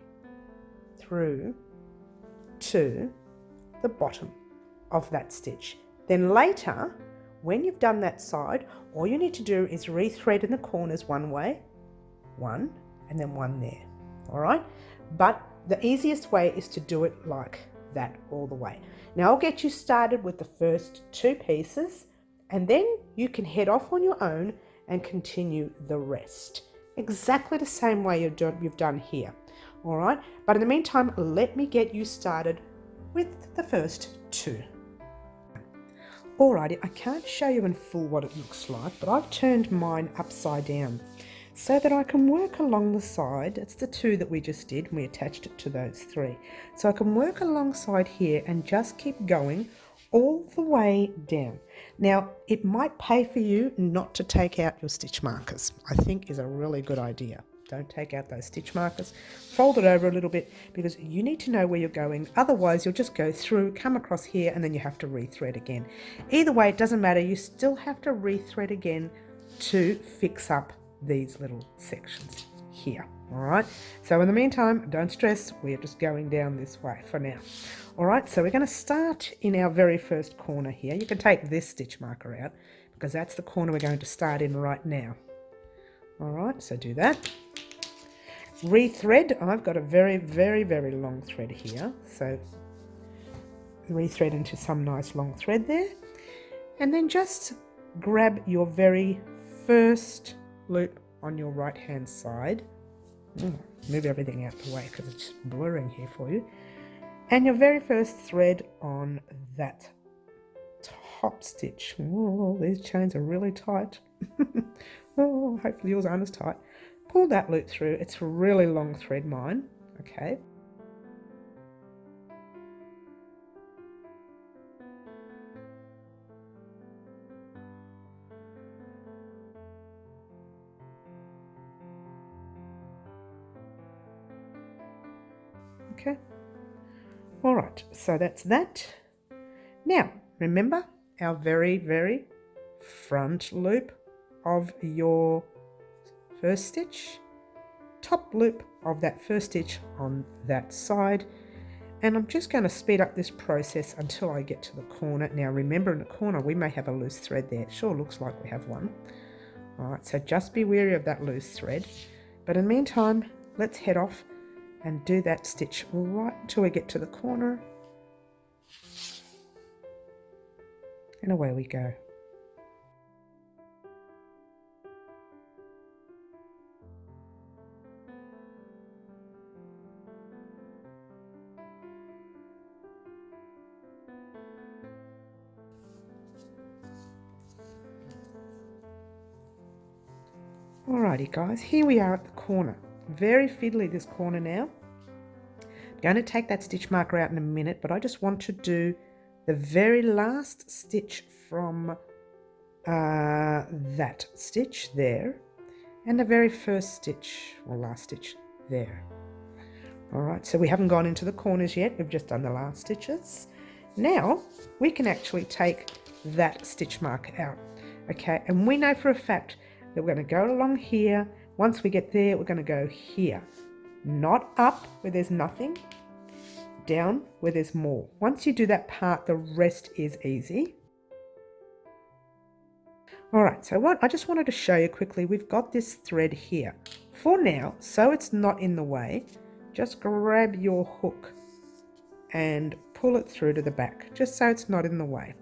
Speaker 1: through to the bottom of that stitch. Then later, when you've done that side, all you need to do is rethread in the corners one way, one, and then one there. All right? But the easiest way is to do it like that all the way. Now I'll get you started with the first 2 pieces, and then you can head off on your own and continue the rest. Exactly the same way you've done here. All right? But in the meantime, let me get you started with the first 2. Alrighty, I can't show you in full what it looks like, but I've turned mine upside down so that I can work along the side. It's the 2 that we just did, and we attached it to those 3. So I can work alongside here and just keep going all the way down. Now, it might pay for you not to take out your stitch markers. I think is a really good idea. Don't take out those stitch markers. Fold it over a little bit because you need to know where you're going. Otherwise, you'll just go through, come across here, and then you have to rethread again. Either way, it doesn't matter. You still have to rethread again to fix up these little sections here. All right, so in the meantime, don't stress, we're just going down this way for now. All right, so we're going to start in our very first corner here. You can take this stitch marker out because that's the corner we're going to start in right now. All right, so do that. Rethread. I've got a very long thread here, so rethread into some nice long thread there, and then just grab your very first loop on your right hand side. Move everything out the way because it's blurring here for you, and your very first thread on that top stitch. Oh, these chains are really tight. Oh, hopefully yours aren't as tight. Pull that loop through. It's a really long thread, mine. Okay. right, so that's that. Now, remember our very, very front loop of your first stitch, top loop of that first stitch on that side, and I'm just going to speed up this process until I get to the corner. Now remember, in the corner we may have a loose thread there. It sure looks like we have one. Alright, so just be wary of that loose thread, but in the meantime let's head off and do that stitch right until we get to the corner, and away we go. Alrighty guys, here we are at the corner. Very fiddly this corner now. I'm going to take that stitch marker out in a minute, but I just want to do the very last stitch from that stitch there, and the very first stitch, or last stitch, there. Alright, so we haven't gone into the corners yet, we've just done the last stitches. Now, we can actually take that stitch marker out. Okay, and we know for a fact that we're going to go along here. Once we get there, we're going to go here. Not up where there's nothing, down where there's more. Once you do that part, the rest is easy. Alright, so what I just wanted to show you quickly, we've got this thread here. For now, so it's not in the way, just grab your hook and pull it through to the back, just so it's not in the way.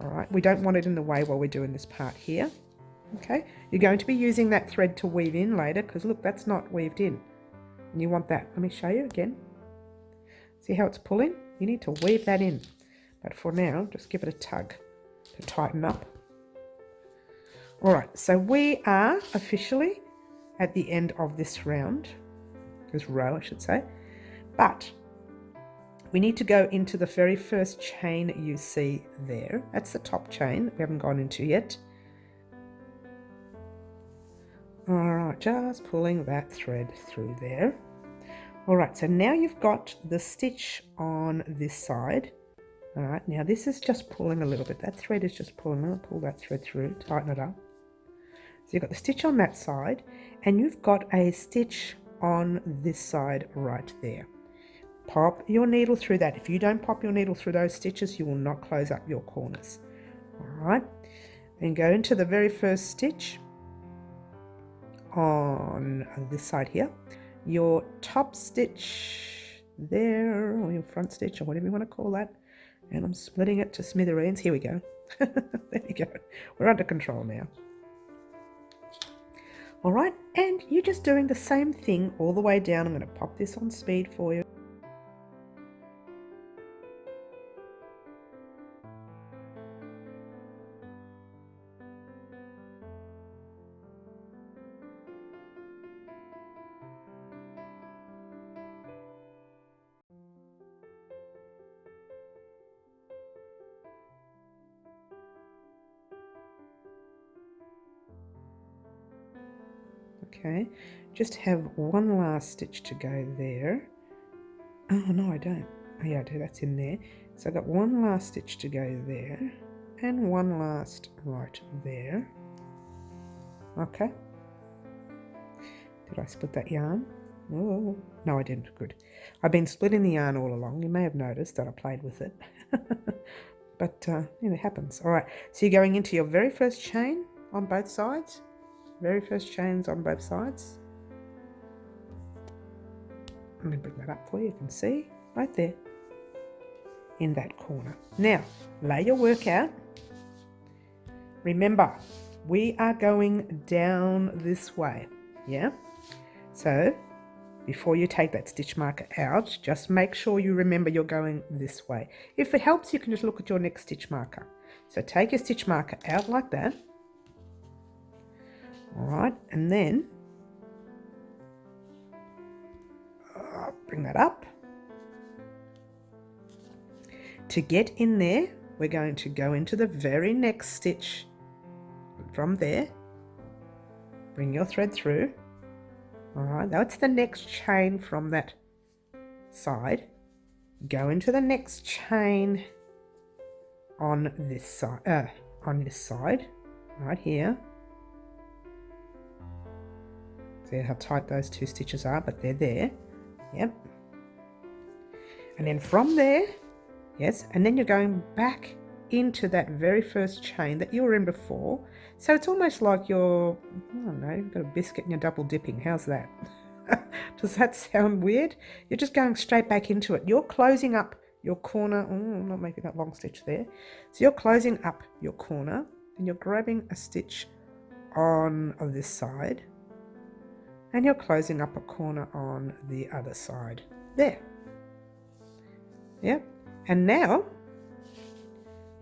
Speaker 1: Alright, we don't want it in the way while we're doing this part here. Okay, you're going to be using that thread to weave in later, because look, that's not weaved in. And you want that. Let me show you again. See how it's pulling? You need to weave that in. But for now, just give it a tug to tighten up. Alright, so we are officially at the end of this round. This row, I should say. But we need to go into the very first chain you see there. That's the top chain we haven't gone into yet. Alright, just pulling that thread through there. Alright, so now you've got the stitch on this side. Alright, now this is just pulling a little bit. That thread is just pulling. I'm going to pull that thread through, tighten it up. So you've got the stitch on that side, and you've got a stitch on this side right there. Pop your needle through that. If you don't pop your needle through those stitches, you will not close up your corners. Alright, then go into the very first stitch on this side here, your top stitch there, or your front stitch, or whatever you want to call that, and I'm splitting it to smithereens. Here we go. There we go, we're under control now. Alright, and you're just doing the same thing all the way down. I'm going to pop this on speed for you. Okay, just have one last stitch to go there. Oh no, I don't. Oh yeah, I do. That's in there. So I've got one last stitch to go there, and one last right there. Okay. Did I split that yarn? Oh, no, I didn't. Good. I've been splitting the yarn all along. You may have noticed that I played with it. But you know, it happens. All right, so you're going into your very first chain on both sides. Very first chains on both sides. Let me bring that up for you. You can see right there in that corner. Now, lay your work out. Remember, we are going down this way. Yeah? So, before you take that stitch marker out, just make sure you remember you're going this way. If it helps, you can just look at your next stitch marker. So take your stitch marker out like that. Alright, and then bring that up. To get in there, we're going to go into the very next stitch from there. Bring your thread through. Alright, that's the next chain from that side. go into the next chain on this side, right here. See how tight those two stitches are, but they're there. Yep. And then from there, yes, and then you're going back into that very first chain that you were in before. So it's almost like you're, I don't know, you've got a biscuit and you're double dipping. How's that? Does that sound weird? You're just going straight back into it. You're closing up your corner. Oh, I'm not making that long stitch there. So you're closing up your corner and you're grabbing a stitch on this side and you're closing up a corner on the other side there. Yep. And now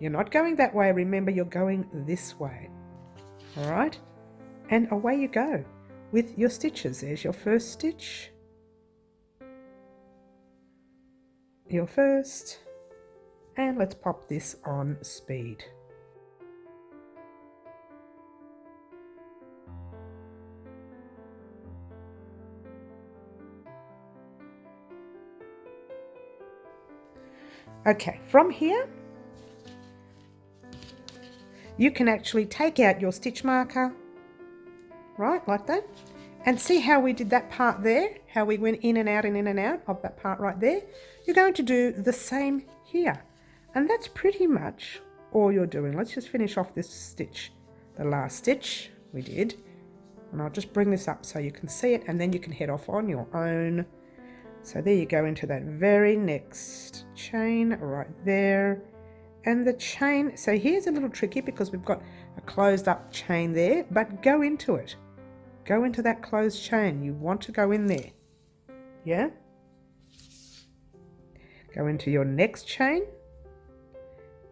Speaker 1: you're not going that way. Remember, you're going this way. All right. And away you go with your stitches. There's your first stitch, your first, and let's pop this on speed. Okay, from here you can actually take out your stitch marker, right, like that, and see how we did that part there, how we went in and out and in and out of that part right there. You're going to do the same here, and that's pretty much all you're doing. Let's just finish off this stitch, the last stitch we did, and I'll just bring this up so you can see it, and then you can head off on your own. So there you go, into that very next chain right there. And the chain, so here's a little tricky because we've got a closed up chain there, but go into it. Go into that closed chain. You want to go in there. Yeah? Go into your next chain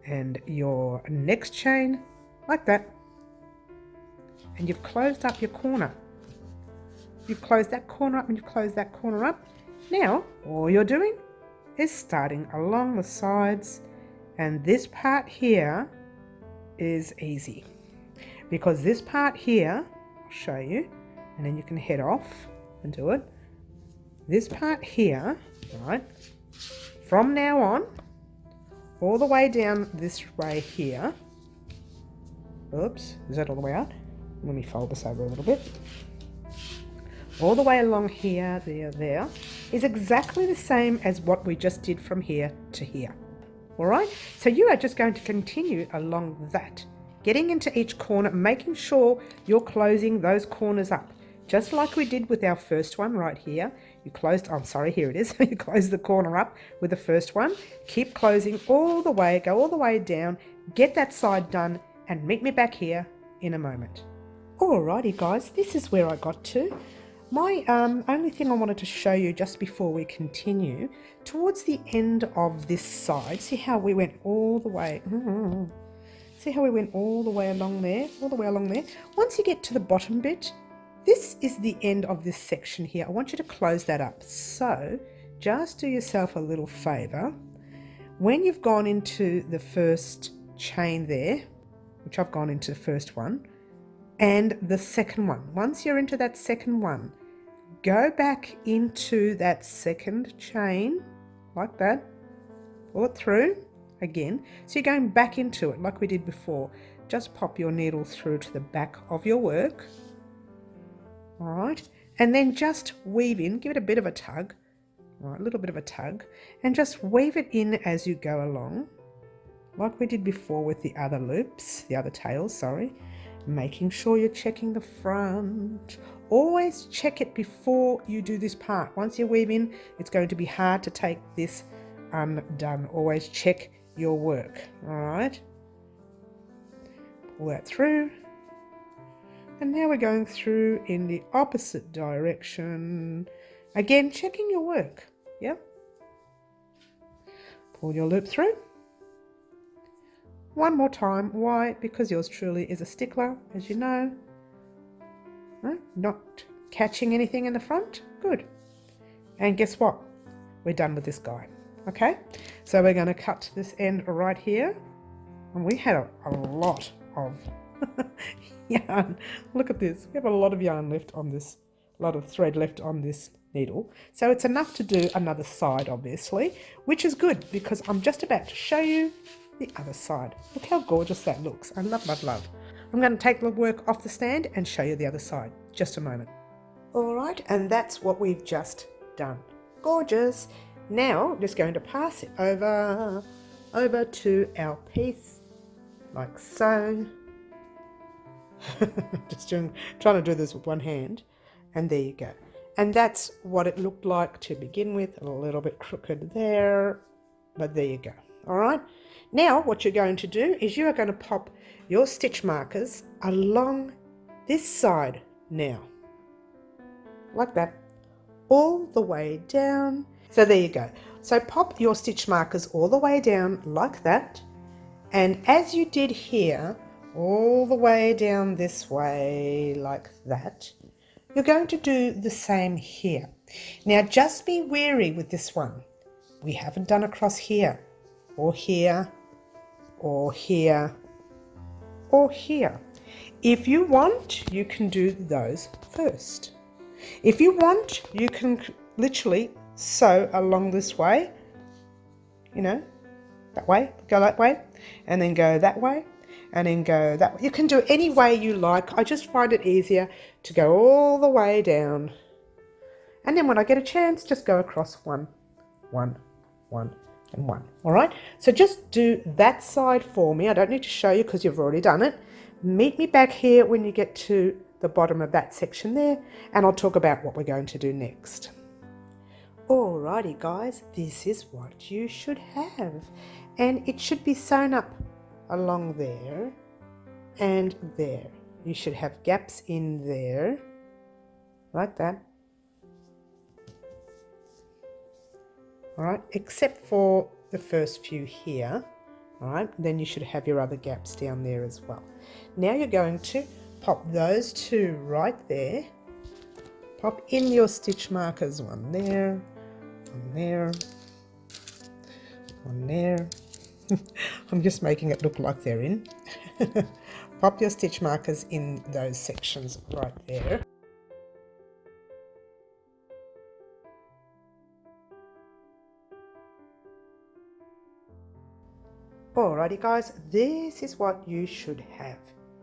Speaker 1: and your next chain like that. And you've closed up your corner. You've closed that corner up and you've closed that corner up. Now, all you're doing is starting along the sides, and this part here is easy because this part here, I'll show you, and then you can head off and do it. This part here, right, from now on, all the way down this way here. Oops, is that all the way out? Let me fold this over a little bit. All the way along here, there, is exactly the same as what we just did from here to here. All right, so you are just going to continue along that, getting into each corner, making sure you're closing those corners up, just like we did with our first one right here. You closed, I'm sorry, here it is. You close the corner up with the first one, keep closing all the way, go all the way down, get that side done, and meet me back here in a moment. Alrighty guys, this is where I got to. My only thing I wanted to show you just before we continue, towards the end of this side, see how we went all the way, see how we went all the way along there, Once you get to the bottom bit, this is the end of this section here. I want you to close that up. So just do yourself a little favor. When you've gone into the first chain there, which I've gone into the first one, and the second one, once you're into that second one, go back into that second chain like that, pull it through again. So you're going back into it like we did before. Just pop your needle through to the back of your work. All right, and then just weave in, give it a bit of a tug, all right, a little bit of a tug, and just weave it in as you go along, like we did before with the other loops, the other tails, sorry. Making sure you're checking the front. Always check it before you do this part. Once you weave in, it's going to be hard to take this undone. Always check your work, all right? Pull that through. And now we're going through in the opposite direction. Again, checking your work, yep? Pull your loop through. One more time. Why? Because yours truly is a stickler, as you know. Right? Not catching anything in the front. Good. And guess what? We're done with this guy. Okay? So we're going to cut this end right here. And we had a lot of yarn. Look at this. We have a lot of yarn left on this. A lot of thread left on this needle. So it's enough to do another side, obviously, which is good because I'm just about to show you the other side. Look how gorgeous that looks. I love, love, love. I'm going to take the work off the stand and show you the other side. Just a moment. All right, and that's what we've just done. Gorgeous. Now I'm just going to pass it over to our piece, like so. Just trying to do this with one hand, and there you go. And that's what it looked like to begin with. A little bit crooked there, but there you go. All right, now what you're going to do is you are going to pop your stitch markers along this side now, like that, all the way down. So there you go. So pop your stitch markers all the way down like that, and as you did here, all the way down this way like that, you're going to do the same here. Now just be wary with this one. We haven't done across here, or here, or here, or here. If you want, you can do those first. If you want, you can literally sew along this way, you know, that way, go that way, and then go that way, and then go that way. You can do it any way you like. I just find it easier to go all the way down. And then when I get a chance, just go across one, one, one, and one. All right? So just do that side for me. I don't need to show you because you've already done it. Meet me back here when you get to the bottom of that section there, and I'll talk about what we're going to do next. Alrighty guys, this is what you should have. And it should be sewn up along there and there. You should have gaps in there, like that. Alright, except for the first few here. Alright, then you should have your other gaps down there as well. Now you're going to pop those two right there. Pop in your stitch markers, one there, one there, one there. I'm just making it look like they're in. Pop your stitch markers in those sections right there. Alrighty guys, this is what you should have.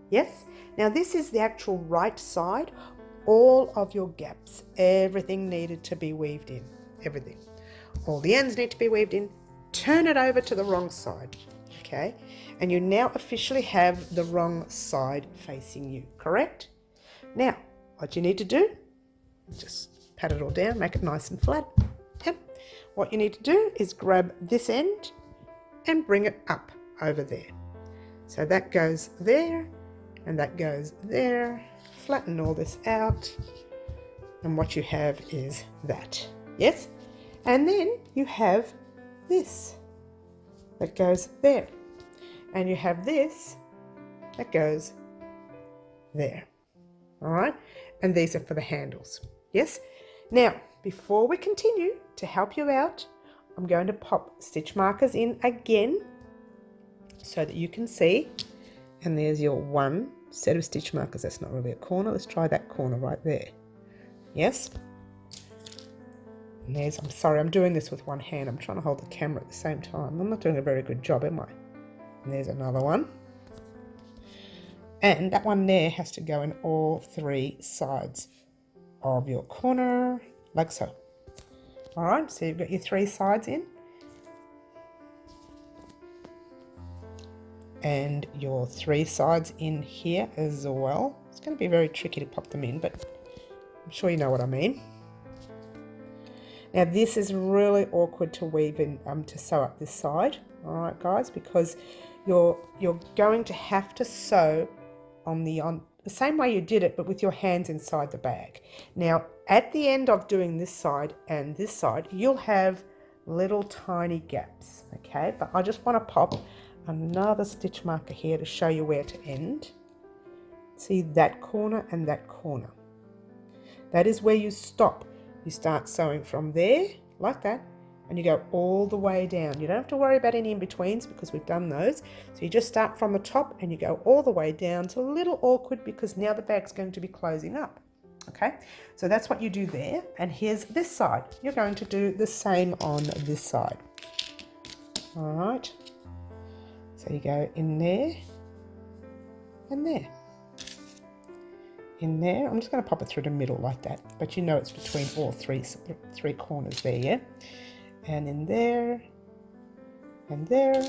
Speaker 1: Yes? Now this is the actual right side. All of your gaps, everything needed to be weaved in. Everything. All the ends need to be weaved in. Turn it over to the wrong side. Okay? And you now officially have the wrong side facing you. Correct? Now, what you need to do, just pat it all down, make it nice and flat. Yep. What you need to do is grab this end and bring it up over there. So that goes there, and that goes there. Flatten all this out, and what you have is that. Yes? And then you have this that goes there, and you have this that goes there. All right? And these are for the handles. Yes? Now, before we continue, to help you out, I'm going to pop stitch markers in again so that you can see. And there's your one set of stitch markers. That's not really a corner. Let's try that corner right there. Yes? And there's, I'm sorry, I'm doing this with one hand. I'm trying to hold the camera at the same time. I'm not doing a very good job, am I? And there's another one. And that one there has to go in all three sides of your corner, like so. All right, so you've got your three sides in. And your three sides in here as well. It's going to be very tricky to pop them in, but I'm sure you know what I mean. Now this is really awkward to weave in, to sew up this side. All right, guys, because you're going to have to sew on the same way you did it, but with your hands inside the bag. Now, at the end of doing this side and this side, you'll have little tiny gaps, okay? But I just want to pop another stitch marker here to show you where to end. See that corner and that corner. That is where you stop. You start sewing from there, like that, and you go all the way down. You don't have to worry about any in-betweens because we've done those. So you just start from the top and you go all the way down. It's a little awkward because now the bag's going to be closing up. Okay, so that's what you do there. And here's this side. You're going to do the same on this side. All right, so you go in there and there. In there, I'm just going to pop it through the middle like that, but you know it's between all three corners there, yeah? And in there, and there,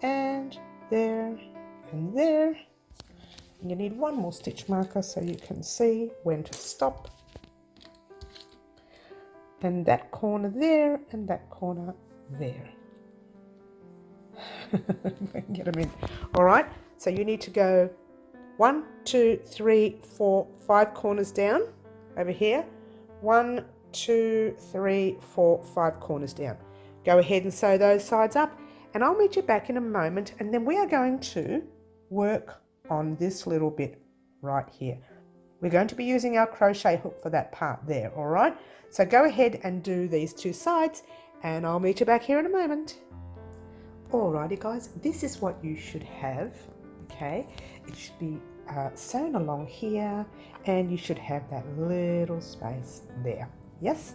Speaker 1: and there, and there. And you need one more stitch marker so you can see when to stop. And that corner there, and that corner there. Get them in. All right, so you need to go 1, 2, 3, 4, 5 corners down over here. 1, 2, 3, 4, 5 corners down. Go ahead and sew those sides up, and I'll meet you back in a moment, and then we are going to work on this little bit right here. We're going to be using our crochet hook for that part there, all right? So go ahead and do these 2 sides, and I'll meet you back here in a moment. Alrighty guys, this is what you should have, okay? It should be sewn along here, and you should have that little space there. Yes,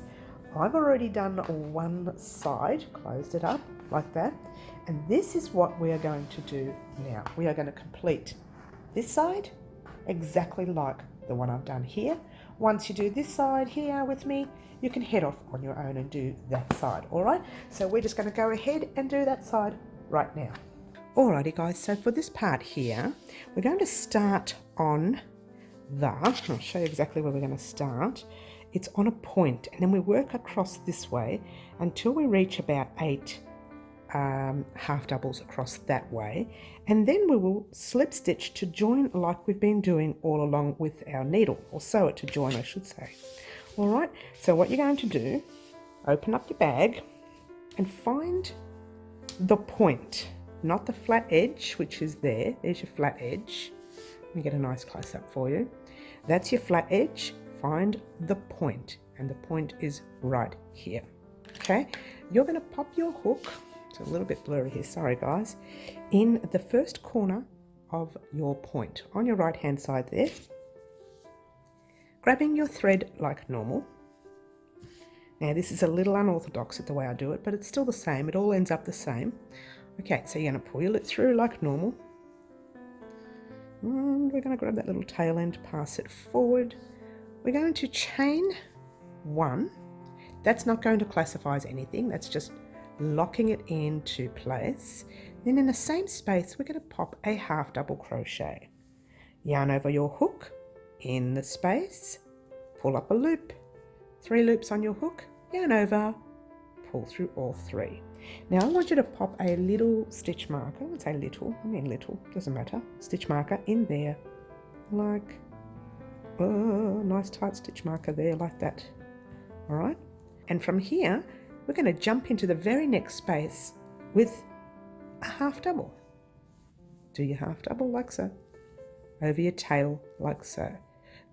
Speaker 1: I've already done one side, closed it up like that, and this is what we are going to do now. We are going to complete this side exactly like the one I've done here. Once you do this side here with me, you can head off on your own and do that side, all right? So we're just going to go ahead and do that side right now. Alrighty guys, so for this part here, we're going to start on I'll show you exactly where we're going to start. It's on a point, and then we work across this way until we reach about 8 half doubles across that way, and then we will slip stitch to join like we've been doing all along with our needle, or sew it to join I should say. Alright, so what you're going to do, open up your bag and find the point, not the flat edge, which is there. There's your flat edge. Let me get a nice close-up for you. That's your flat edge. Find the point, and the point is right here. Okay, you're going to pop your hook, it's a little bit blurry here, sorry guys, in the first corner of your point on your right hand side there, grabbing your thread like normal. Now this is a little unorthodox at the way I do it, but it's still the same, it all ends up the same. Okay, so you're going to pull your loop through like normal, and we're going to grab that little tail end, pass it forward. We're going to chain 1. That's not going to classify as anything, that's just locking it into place. Then in the same space, we're going to pop a half double crochet. Yarn over your hook, in the space, pull up a loop, 3 loops on your hook, yarn over, pull through all 3. Now I want you to pop a little stitch marker, I would say little, I mean little, doesn't matter, stitch marker in there, like, nice tight stitch marker there, like that. Alright, and from here, we're going to jump into the very next space with a half double. Do your half double like so, over your tail like so.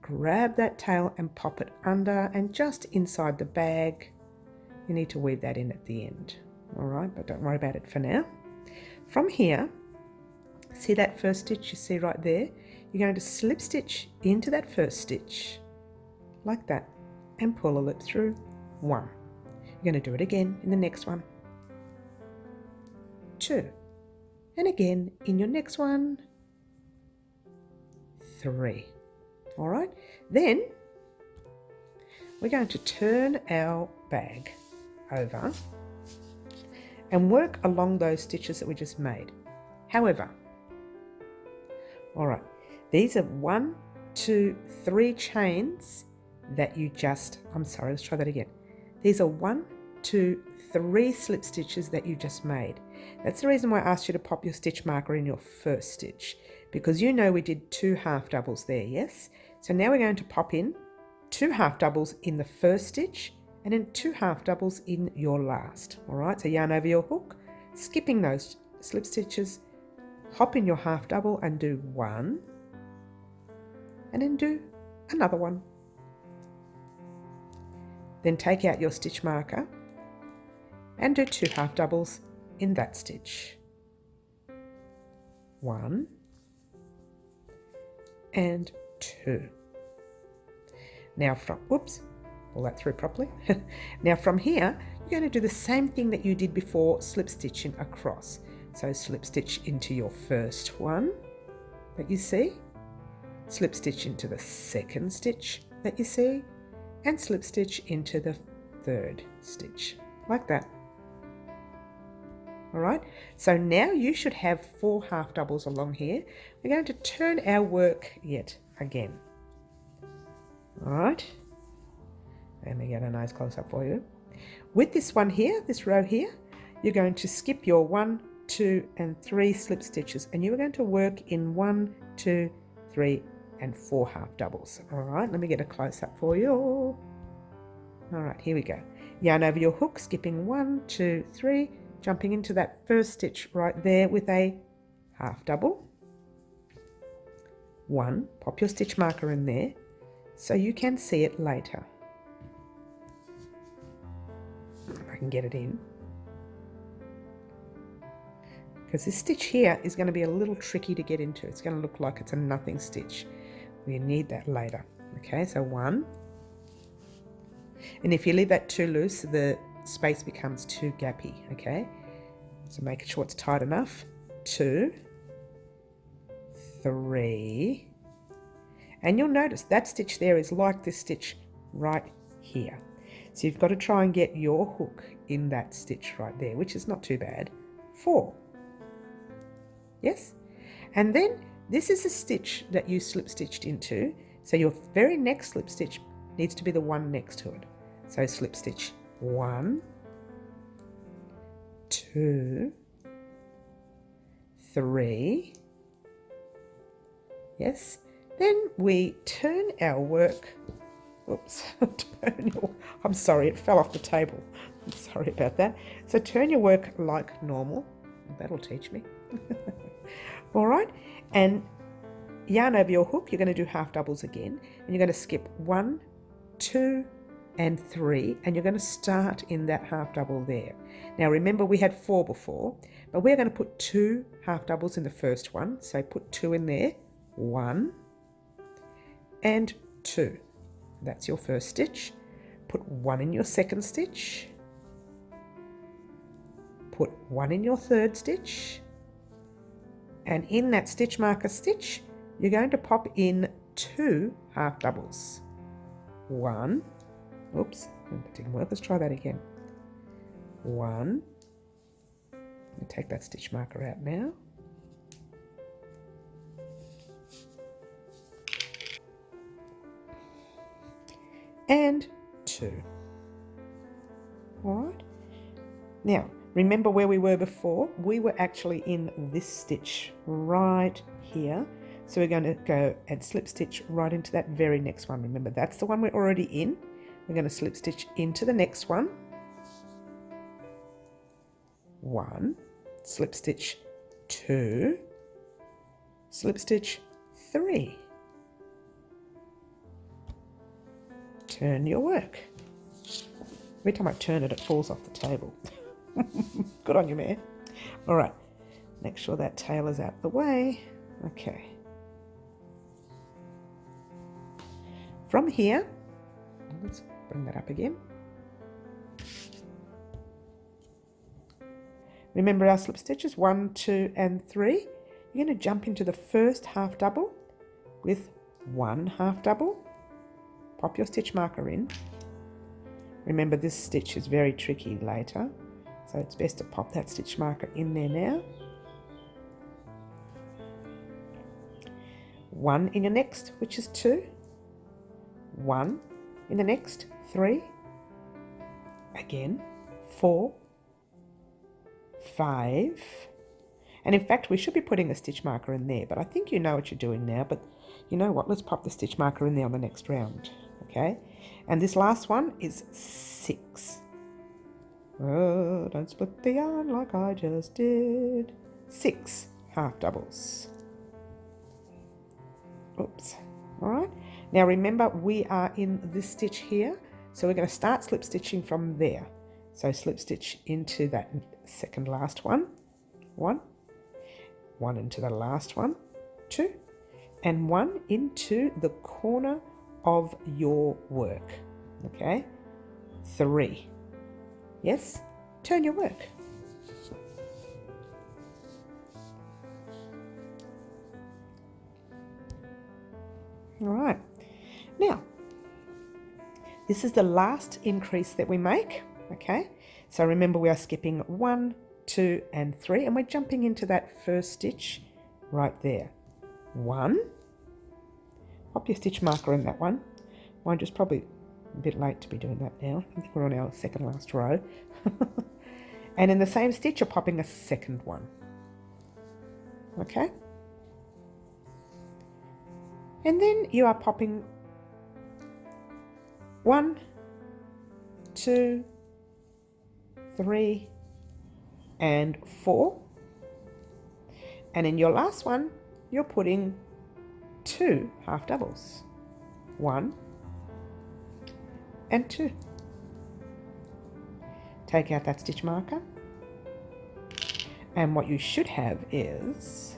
Speaker 1: Grab that tail and pop it under and just inside the bag. You need to weave that in at the end. Alright, but don't worry about it for now. From here, see that first stitch you see right there? You're going to slip stitch into that first stitch, like that, and pull a loop through 1. You're going to do it again in the next one, 2, and again in your next one, 3. All right, then we're going to turn our bag over and work along those stitches that we just made. However, all right, these are 1, 2, 3 chains that you just, let's try that again. These are 1, 2, 3 slip stitches that you just made. That's the reason why I asked you to pop your stitch marker in your first stitch, because you know we did 2 half doubles there, yes? So now we're going to pop in 2 half doubles in the first stitch and then 2 half doubles in your last. All right, so yarn over your hook, skipping those slip stitches, hop in your half double and do 1, and then do another one. Then take out your stitch marker and do 2 half doubles in that stitch. 1 and 2. Now from, whoops, pull that through properly. Now from here, you're going to do the same thing that you did before, slip stitching across. So slip stitch into your first one that you see, slip stitch into the second stitch that you see, and slip stitch into the third stitch, like that. All right, so now you should have 4 half doubles along here. We're going to turn our work yet again. All right, let me get a nice close up for you. With this one here, this row here, you're going to skip your 1, 2, and 3 slip stitches, and you are going to work in 1, 2, 3, and 4 half doubles. All right, let me get a close up for you. All right, here we go. Yarn over your hook, skipping 1, 2, 3, jumping into that first stitch right there with a half double. 1, pop your stitch marker in there so you can see it later. If I can get it in. Because this stitch here is going to be a little tricky to get into. It's going to look like it's a nothing stitch. We need that later. Okay, so 1. And if you leave that too loose, the space becomes too gappy, okay? So make sure it's tight enough. 2, 3, and you'll notice that stitch there is like this stitch right here. So you've got to try and get your hook in that stitch right there, which is not too bad. 4. Yes? And then this is a stitch that you slip stitched into. So your very next slip stitch needs to be the one next to it. So slip stitch 1, 2, 3. Yes? Then we turn our work. Oops. I'm sorry, it fell off the table. I'm sorry about that. So turn your work like normal. That'll teach me. All right. And yarn over your hook. You're going to do half doubles again. And you're going to skip 1, 2, and 3, and you're going to start in that half double there. Now remember, we had 4 before, but we're going to put 2 half doubles in the first one. So put 2 in there, 1 and 2. That's your first stitch. Put 1 in your second stitch. Put 1 in your third stitch. And in that stitch marker stitch, you're going to pop in 2 half doubles. 1. Oops, that didn't work. Let's try that again. 1. Let me take that stitch marker out now. And 2. All right. Now, remember where we were before? We were actually in this stitch right here. So we're going to go and slip stitch right into that very next one. Remember, that's the one we're already in. We're going to slip stitch into the next one. 1, slip stitch 2, slip stitch 3. Turn your work. Every time I turn it, it falls off the table. Good on you, man. All right, make sure that tail is out the way. Okay. From here, let's bring that up again. Remember our slip stitches, 1, 2, and 3. You're going to jump into the first half double with 1 half double. Pop your stitch marker in. Remember, this stitch is very tricky later, so it's best to pop that stitch marker in there now. 1 in your next, which is 2. 1 in the next, 3. Again, 4, 5. And in fact, we should be putting a stitch marker in there, but I think you know what you're doing now. But you know what? Let's pop the stitch marker in there on the next round. Okay, and this last one is 6. Oh, don't split the yarn like I just did. 6 half doubles. Oops. All right. Now remember, we are in this stitch here, so we're going to start slip stitching from there. So slip stitch into that second last one. 1 into the last one, 2, and 1 into the corner of your work. Okay, 3. Yes, turn your work. All right, now this is the last increase that we make. Okay, so remember we are skipping 1, 2 and 3, and we're jumping into that first stitch right there. 1, pop your stitch marker in that one. Mine just probably a bit late to be doing that now. I think we're on our second last row. And in the same stitch you're popping a second one. Okay, and then you are popping 1, 2, 3 and 4, and in your last one you're putting 2 half doubles, 1 and 2. Take out that stitch marker, and what you should have is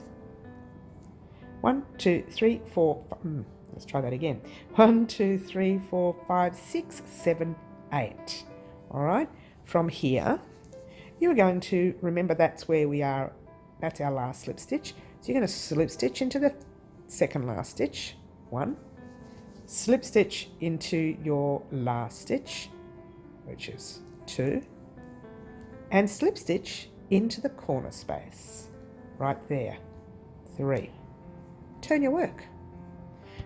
Speaker 1: 1, 2, 3, 4, 5, let's try that again. 1, 2, 3, 4, 5, 6, 7, 8. All right, from here you're going to remember that's where we are, that's our last slip stitch. So you're going to slip stitch into the second last stitch, 1, slip stitch into your last stitch, which is 2, and slip stitch into the corner space right there, 3. Turn your work.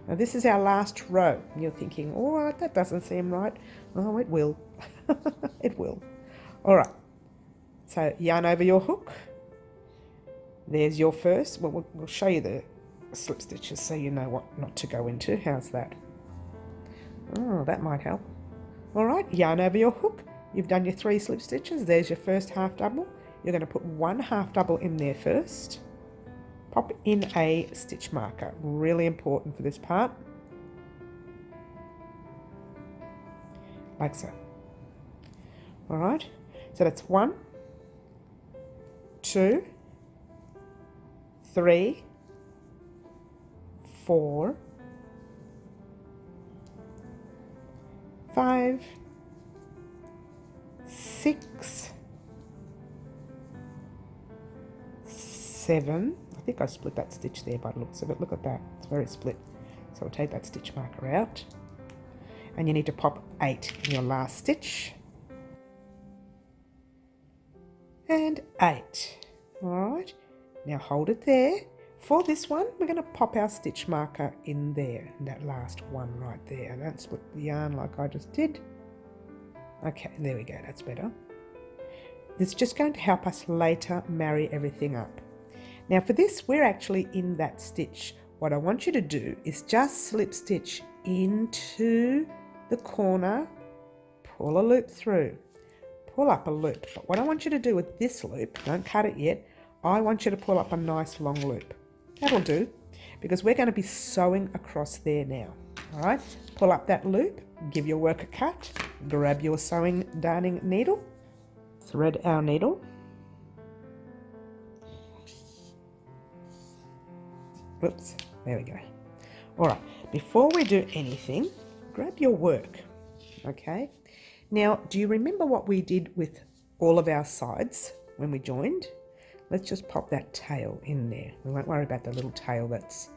Speaker 1: Now this is our last row, and you're thinking, all right, that doesn't seem right. Oh, it will. It will. All right, so yarn over your hook. There's your first. Well, we'll show you the slip stitches so you know what not to go into. How's that? Oh, that might help. All right, yarn over your hook. You've done your 3 slip stitches. There's your first half double. You're going to put 1 half double in there first. Pop in a stitch marker. Really important for this part. Like so. All right, so that's 1, 2, 3, 4, 5, 6, 7. I think I split that stitch there by the looks of it. Look at that, it's very split. So I'll take that stitch marker out, and you need to pop 8 in your last stitch, and 8. All right, now hold it there. For this one, we're going to pop our stitch marker in there, in that last one right there. Don't split the yarn like I just did. Okay, there we go, that's better. It's just going to help us later marry everything up. Now for this, we're actually in that stitch. What I want you to do is just slip stitch into the corner, pull a loop through, pull up a loop. But what I want you to do with this loop, don't cut it yet, I want you to pull up a nice long loop. That'll do, because we're going to be sewing across there now. All right, pull up that loop, give your work a cut, grab your sewing darning needle, thread our needle. Whoops, there we go. All right, before we do anything, grab your work, okay? Now, do you remember what we did with all of our sides when we joined? Let's just pop that tail in there. We won't worry about the little tail that's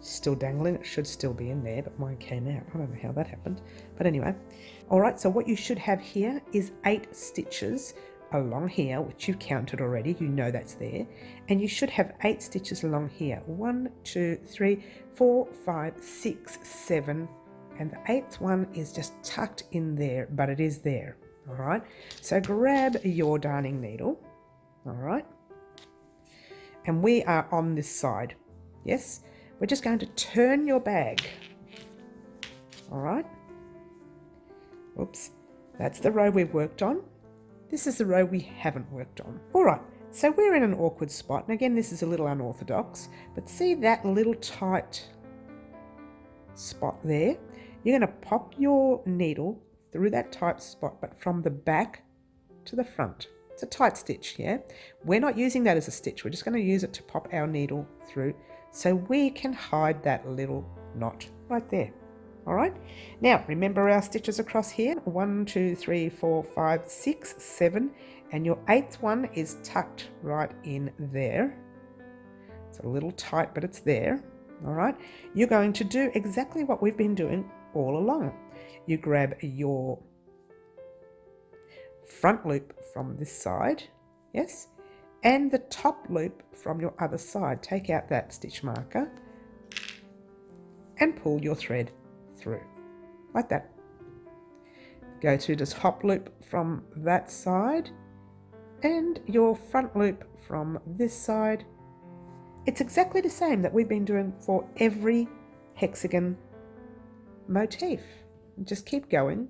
Speaker 1: still dangling. It should still be in there, but mine came out. I don't know how that happened. But anyway, all right, so what you should have here is 8 stitches along here, which you've counted already. You know that's there. And you should have 8 stitches along here. 1, 2, 3, 4, 5, 6, 7. And the 8th one is just tucked in there, but it is there. All right, so grab your darning needle. All right. And we are on this side. Yes, we're just going to turn your bag. All right. Oops, that's the row we've worked on. This is the row we haven't worked on. All right, so we're in an awkward spot. And again, this is a little unorthodox, but see that little tight spot there? You're going to pop your needle through that tight spot, but from the back to the front. It's a tight stitch, yeah? We're not using that as a stitch. We're just going to use it to pop our needle through so we can hide that little knot right there. All right, now remember our stitches across here, 1, 2, 3, 4, 5, 6, 7, and your 8th one is tucked right in there. It's a little tight, but it's there. All right, you're going to do exactly what we've been doing all along. You grab your front loop from this side, yes, and the top loop from your other side. Take out that stitch marker and pull your thread through like that. Go to the top loop from that side and your front loop from this side. It's exactly the same that we've been doing for every hexagon motif. Just keep going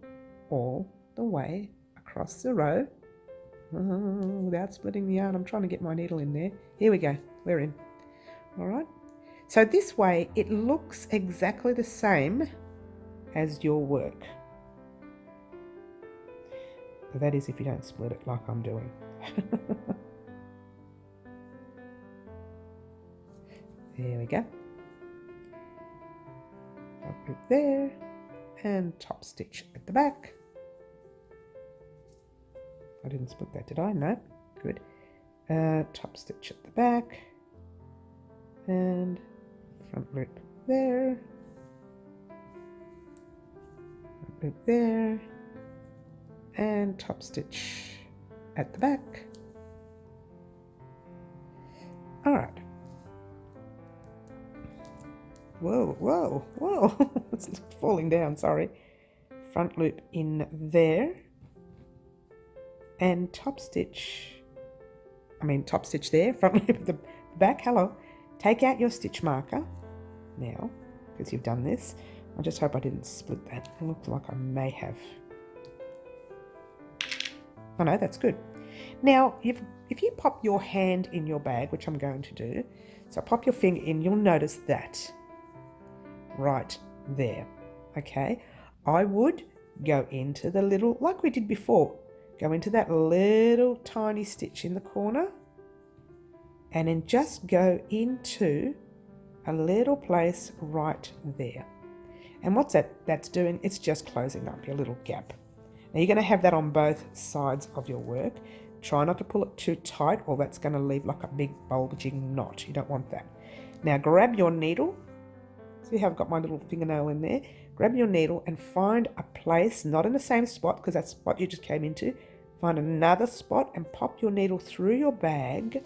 Speaker 1: all the way across the row without splitting the yarn. I'm trying to get my needle in there. Here we go, we're in. All right, so this way it looks exactly the same as your work. But that is if you don't split it like I'm doing. There we go. Top loop there and top stitch at the back. I didn't split that, did I? No. Good. Top stitch at the back and front loop there. Front loop there and top stitch at the back. All right. Whoa, whoa, whoa. It's falling down, sorry. Front loop in there. And top stitch there, front loop at the back. Hello. Take out your stitch marker now, because you've done this. I just hope I didn't split that. It looks like I may have. Oh no, that's good. Now, if you pop your hand in your bag, which I'm going to do, so pop your finger in, you'll notice that right there, okay? I would go into the little, like we did before, go into that little tiny stitch in the corner and then just go into a little place right there. And what's that's doing? It's just closing up your little gap. Now you're going to have that on both sides of your work. Try not to pull it too tight or that's going to leave like a big bulging knot. You don't want that. Now grab your needle. See how I've got my little fingernail in there? Grab your needle and find a place, not in the same spot because that's what you just came into. Find another spot and pop your needle through your bag.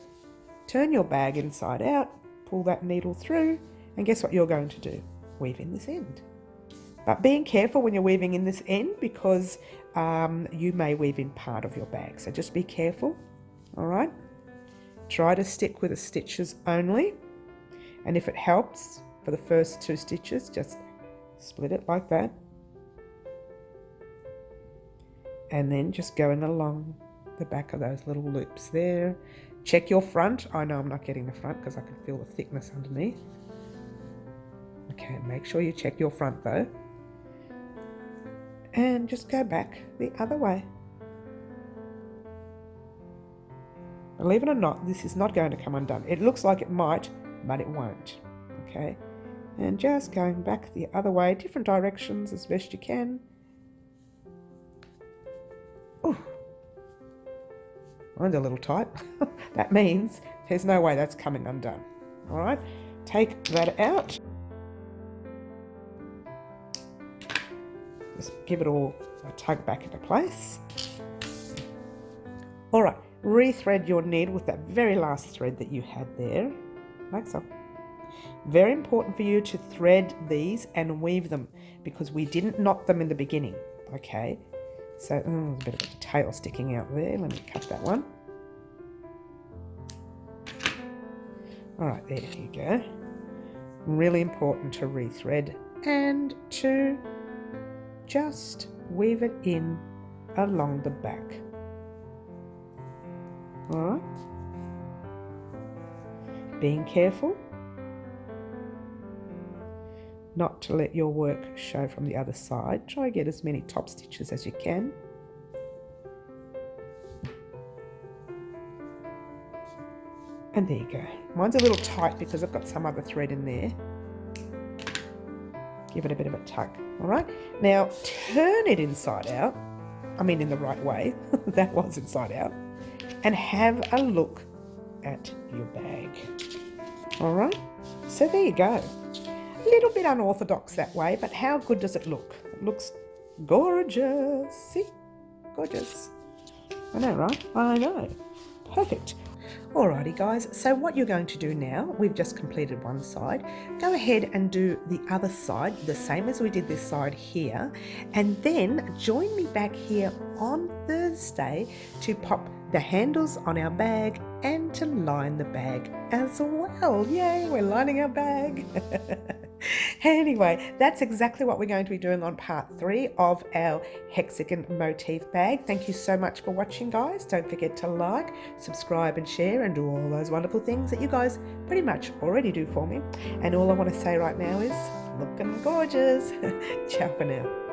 Speaker 1: Turn your bag inside out, pull that needle through, and guess what you're going to do? Weave in this end. But being careful when you're weaving in this end because you may weave in part of your bag. So just be careful, all right? Try to stick with the stitches only. And if it helps for the first 2 stitches, just split it like that. And then just going along the back of those little loops there. Check your front. I know I'm not getting the front because I can feel the thickness underneath. Okay, make sure you check your front though. And just go back the other way. Believe it or not, this is not going to come undone. It looks like it might, but it won't. Okay, and just going back the other way, different directions as best you can. Ooh, mine's a little tight. That means there's no way that's coming undone. All right, take that out. Just give it all a tug back into place. All right, rethread your needle with that very last thread that you had there, like so. Very important for you to thread these and weave them because we didn't knot them in the beginning, okay? So there's a bit of a tail sticking out there. Let me cut that one. All right, there you go. Really important to rethread and to just weave it in along the back. All right. Being careful not to let your work show from the other side. Try to get as many top stitches as you can. And there you go. Mine's a little tight because I've got some other thread in there. Give it a bit of a tug, all right? Now, turn it inside out. I mean, in the right way. That was inside out. And have a look at your bag. All right? So there you go. A little bit unorthodox that way, but how good does it look? It looks gorgeous. See? Gorgeous. I know, right? I know. Perfect. Alrighty guys, so what you're going to do now, we've just completed one side, go ahead and do the other side, the same as we did this side here, and then join me back here on Thursday to pop the handles on our bag and to line the bag as well. Yay, we're lining our bag. Anyway, that's exactly what we're going to be doing on part 3 of our hexagon motif bag. Thank you so much for watching, guys. Don't forget to like, subscribe and share and do all those wonderful things that you guys pretty much already do for me. And all I want to say right now is looking gorgeous. Ciao for now.